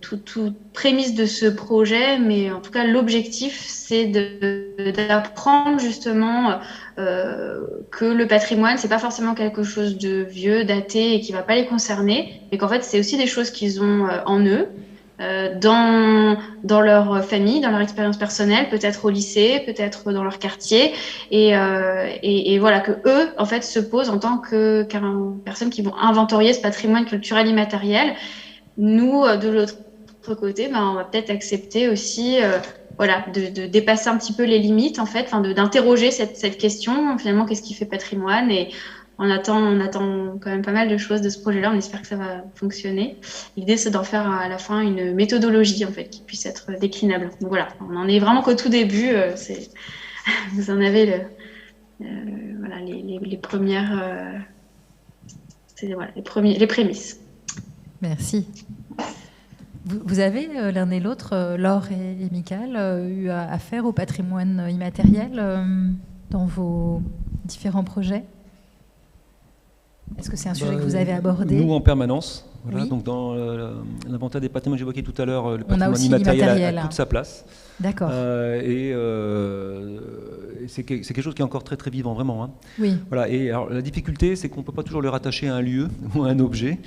toute prémisse de ce projet, mais en tout cas l'objectif c'est d'apprendre justement que le patrimoine c'est pas forcément quelque chose de vieux, daté et qui va pas les concerner, mais qu'en fait c'est aussi des choses qu'ils ont en eux, dans leur famille, dans leur expérience personnelle, peut-être au lycée, peut-être dans leur quartier, et voilà, que eux en fait se posent en tant que personnes qui vont inventorier ce patrimoine culturel immatériel. Nous, de l'autre côté, on va peut-être accepter aussi de dépasser un petit peu les limites en fait, d'interroger cette question, finalement, qu'est-ce qui fait patrimoine, et on attend quand même pas mal de choses de ce projet-là. On espère que ça va fonctionner. L'idée, c'est d'en faire à la fin une méthodologie en fait, qui puisse être déclinable. Donc voilà, on en est vraiment qu'au tout début. Vous en avez les premières, les prémices. Merci. Vous avez l'un et l'autre, Laure et Michael, eu affaire au patrimoine immatériel dans vos différents projets ? Est-ce que c'est un sujet que vous avez abordé ? Nous, en permanence. Voilà, oui. Donc dans l'inventaire des patrimoines, j'évoquais tout à l'heure, le on a patrimoine aussi immatériel a toute sa place. D'accord. Et c'est quelque chose qui est encore très très vivant, vraiment. Hein. Oui. Voilà, et alors, la difficulté, c'est qu'on ne peut pas toujours le rattacher à un lieu ou à un objet.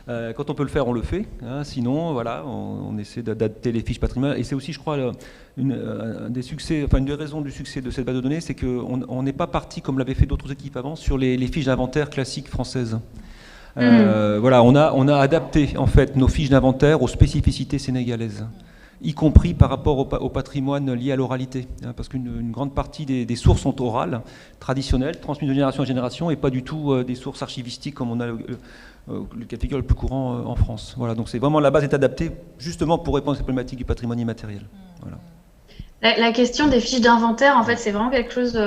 Quand on peut le faire, on le fait. Hein. Sinon, voilà, on essaie d'adapter les fiches patrimoine. Et c'est aussi, je crois, un des succès, une des raisons du succès de cette base de données, c'est qu'on n'est pas parti, comme l'avaient fait d'autres équipes avant, sur les fiches d'inventaire classiques françaises. Voilà, on a adapté en fait nos fiches d'inventaire aux spécificités sénégalaises, y compris par rapport au patrimoine lié à l'oralité, hein, parce qu'une grande partie des sources sont orales, traditionnelles, transmises de génération en génération, et pas du tout des sources archivistiques comme on a le cas de figure le plus courant en France. Voilà, donc c'est vraiment, la base est adaptée justement pour répondre à ces problématiques du patrimoine immatériel. Voilà. La question des fiches d'inventaire, en fait, c'est vraiment quelque chose.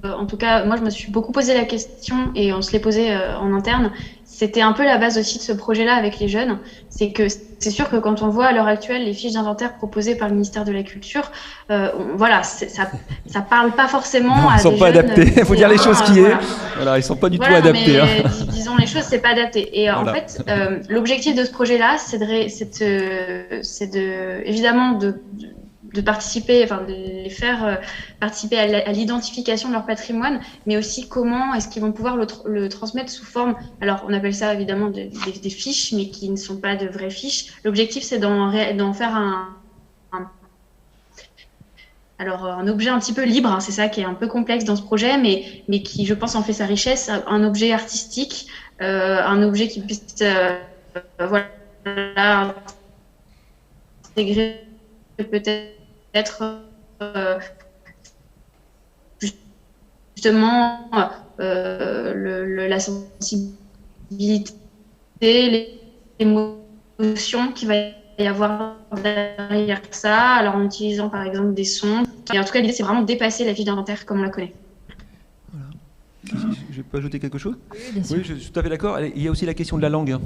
En tout cas, moi, je me suis beaucoup posé la question et on se l'est posé en interne. C'était un peu la base aussi de ce projet-là avec les jeunes. C'est que c'est sûr que quand on voit à l'heure actuelle les fiches d'inventaire proposées par le ministère de la Culture, ça parle pas forcément à des jeunes. Ils sont pas adaptés. Il faut dire les choses qui est. Voilà, ils sont pas du tout adaptés. Mais, disons les choses, c'est pas adapté. Et en fait, l'objectif de ce projet-là, c'est évidemment de participer, enfin de les faire participer à l'identification de leur patrimoine, mais aussi comment est-ce qu'ils vont pouvoir le transmettre sous forme, alors on appelle ça évidemment des fiches, mais qui ne sont pas de vraies fiches. L'objectif, c'est d'en faire un objet un petit peu libre, hein, c'est ça qui est un peu complexe dans ce projet, mais qui, je pense, en fait sa richesse, un objet artistique, un objet qui puisse voilà, intégrer peut-être justement la sensibilité, l'émotion qu'il va y avoir derrière ça, alors en utilisant par exemple des sons. Et en tout cas, l'idée, c'est vraiment de dépasser la fiche d'inventaire comme on la connaît. Voilà. Je peux ajouter quelque chose ? Oui, bien sûr. Oui, je suis tout à fait d'accord. Il y a aussi la question de la langue.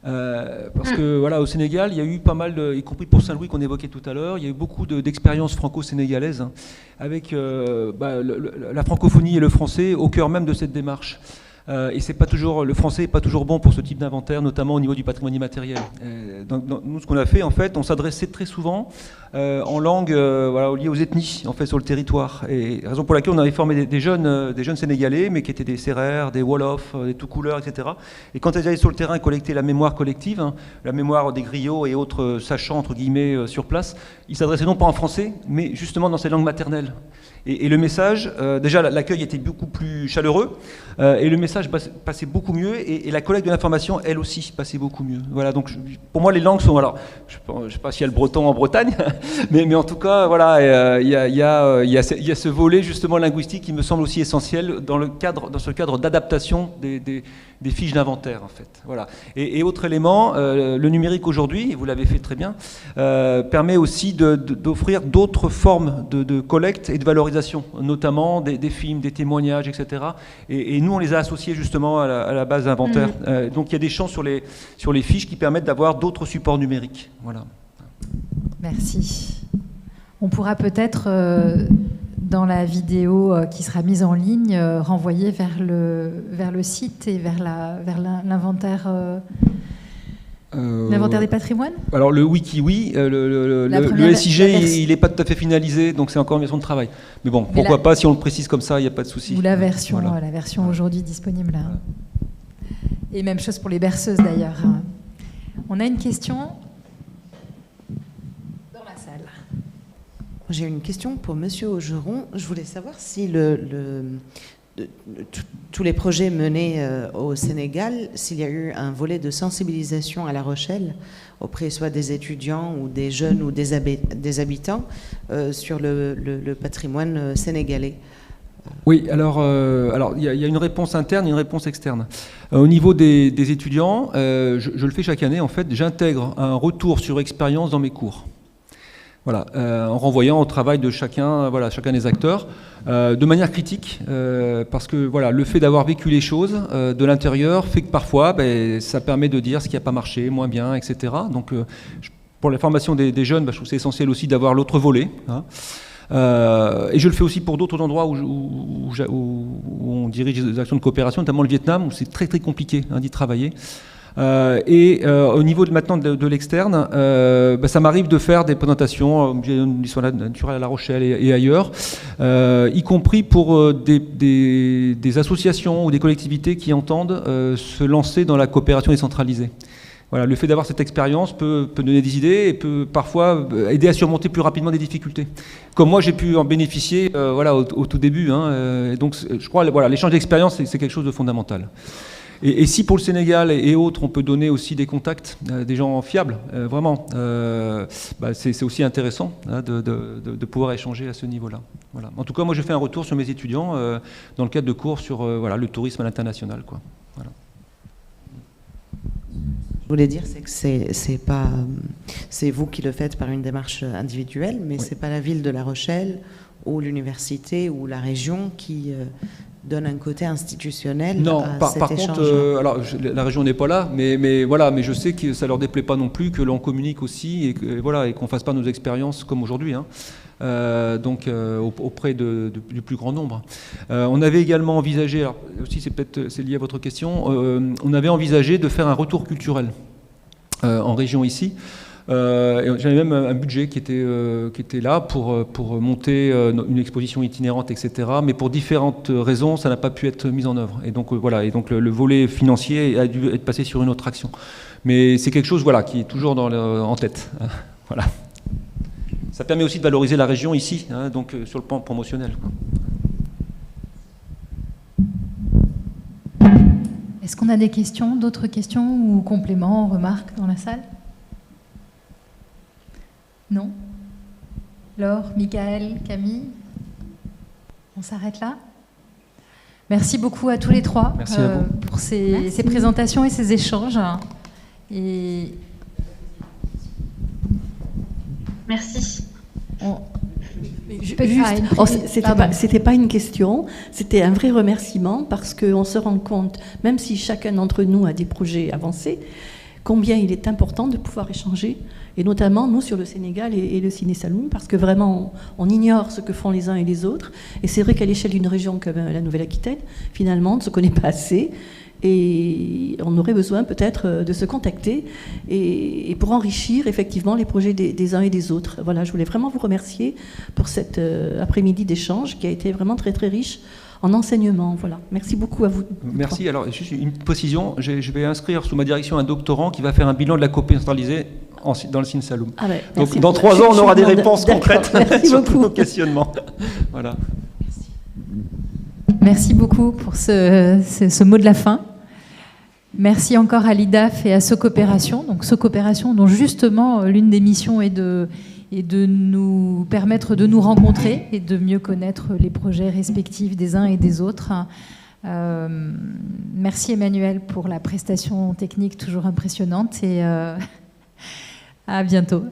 Parce que voilà, au Sénégal, il y a eu pas mal, y compris pour Saint-Louis qu'on évoquait tout à l'heure, il y a eu beaucoup d'expériences franco-sénégalaises avec la francophonie et le français au cœur même de cette démarche. Et c'est pas toujours, le français n'est pas toujours bon pour ce type d'inventaire, notamment au niveau du patrimoine immatériel. Nous, ce qu'on a fait, en fait, on s'adressait très souvent en langue liée aux ethnies, en fait, sur le territoire. Et raison pour laquelle on avait formé des jeunes Sénégalais, mais qui étaient des Sérères, des Wolofs, des Tout-Couleurs, etc. Et quand ils allaient sur le terrain collecter la mémoire collective, hein, la mémoire des griots et autres sachants, entre guillemets, sur place, ils s'adressaient non pas en français, mais justement dans ces langues maternelles. Et le message, déjà l'accueil était beaucoup plus chaleureux, et le message passait beaucoup mieux, et la collecte de l'information, elle aussi, passait beaucoup mieux. Voilà, donc pour moi les langues sont, alors je ne sais pas s'il y a le breton en Bretagne, mais en tout cas, voilà, il y a ce volet justement linguistique qui me semble aussi essentiel dans ce cadre d'adaptation des fiches d'inventaire, en fait. Voilà. Et autre élément, le numérique aujourd'hui, et vous l'avez fait très bien, permet aussi d'offrir d'autres formes de collecte et de valorisation, notamment des films, des témoignages, etc. Et nous, on les a associés justement à la base d'inventaire. Donc il y a des champs sur les fiches qui permettent d'avoir d'autres supports numériques. Voilà. Merci. On pourra peut-être, dans la vidéo qui sera mise en ligne, renvoyer vers le site et vers l'inventaire. L'inventaire des patrimoines ? Alors le wiki, oui. Le SIG, il n'est pas tout à fait finalisé, donc c'est encore une version de travail. Mais bon, pourquoi pas, si on le précise comme ça, il n'y a pas de souci. Ou la version aujourd'hui disponible. Voilà. Et même chose pour les berceuses d'ailleurs. On a une question dans la salle. J'ai une question pour Monsieur Augeron. Je voulais savoir si tous les projets menés au Sénégal, s'il y a eu un volet de sensibilisation à La Rochelle auprès soit des étudiants ou des jeunes ou des habitants sur le patrimoine sénégalais. Oui, alors il y a une réponse interne et une réponse externe. Au niveau des étudiants, je le fais chaque année, en fait, j'intègre un retour sur expérience dans mes cours. Voilà, en renvoyant au travail de chacun des acteurs, de manière critique, parce que voilà, le fait d'avoir vécu les choses de l'intérieur fait que parfois, ça permet de dire ce qui n'a pas marché, moins bien, etc. Donc, pour la formation des jeunes, je trouve que c'est essentiel aussi d'avoir l'autre volet. Hein. Et je le fais aussi pour d'autres endroits où on dirige des actions de coopération, notamment le Vietnam, où c'est très très compliqué d'y travailler. Au niveau maintenant de l'externe, ça m'arrive de faire des présentations au musée d'histoire naturelle à La Rochelle et ailleurs, y compris pour des associations ou des collectivités qui entendent se lancer dans la coopération décentralisée. Voilà, le fait d'avoir cette expérience peut donner des idées et peut parfois aider à surmonter plus rapidement des difficultés. Comme moi, j'ai pu en bénéficier au tout début. Donc, je crois l'échange d'expérience, c'est quelque chose de fondamental. Et si pour le Sénégal et autres, on peut donner aussi des contacts, des gens fiables, vraiment, c'est aussi intéressant de pouvoir échanger à ce niveau-là. Voilà. En tout cas, moi, je fais un retour sur mes étudiants dans le cadre de cours sur le tourisme à l'international, quoi. Voilà. Je voulais dire, c'est que c'est vous qui le faites par une démarche individuelle, mais oui. C'est pas la ville de La Rochelle ou l'université ou la région qui donne un côté institutionnel. Non, à par échange. contre, la région n'est pas là, mais je sais que ça leur déplaît pas non plus que l'on communique aussi et qu'on fasse pas nos expériences comme aujourd'hui. Hein. Auprès du plus grand nombre. On avait également envisagé, alors aussi c'est lié à votre question, on avait envisagé de faire un retour culturel en région ici. J'avais même un budget qui était là pour monter une exposition itinérante, etc. Mais pour différentes raisons, ça n'a pas pu être mis en œuvre. Et donc voilà. Et donc le volet financier a dû être passé sur une autre action. Mais c'est quelque chose, voilà, qui est toujours en tête. Voilà. Ça permet aussi de valoriser la région ici, hein, donc sur le plan promotionnel. Est-ce qu'on a des questions, d'autres questions ou compléments, remarques dans la salle? Non? Laure, Michael, Camille? On s'arrête là? Merci beaucoup à tous les trois pour ces présentations et ces échanges. Et... Merci. C'était pas une question, c'était un vrai remerciement parce qu'on se rend compte, même si chacun d'entre nous a des projets avancés, combien il est important de pouvoir échanger, et notamment nous sur le Sénégal et le Ciné Saloum, parce que vraiment on ignore ce que font les uns et les autres, et c'est vrai qu'à l'échelle d'une région comme la Nouvelle-Aquitaine, finalement on ne se connaît pas assez, et on aurait besoin peut-être de se contacter et pour enrichir effectivement les projets des uns et des autres. Voilà, je voulais vraiment vous remercier pour cet après-midi d'échange qui a été vraiment très très riche en enseignement. Voilà, merci beaucoup à vous. Merci. Alors juste une précision, je vais inscrire sous ma direction un doctorant qui va faire un bilan de la copie centralisée dans le Ciné Saloum. Ah ouais, donc dans 3 ans, on aura des réponses concrètes sur tous nos questionnements. Voilà. Merci beaucoup pour ce mot de la fin. Merci encore à l'IDAF et à Socopération. Donc Socopération dont justement l'une des missions est de nous permettre de nous rencontrer et de mieux connaître les projets respectifs des uns et des autres. Merci Emmanuel pour la prestation technique toujours impressionnante et à bientôt.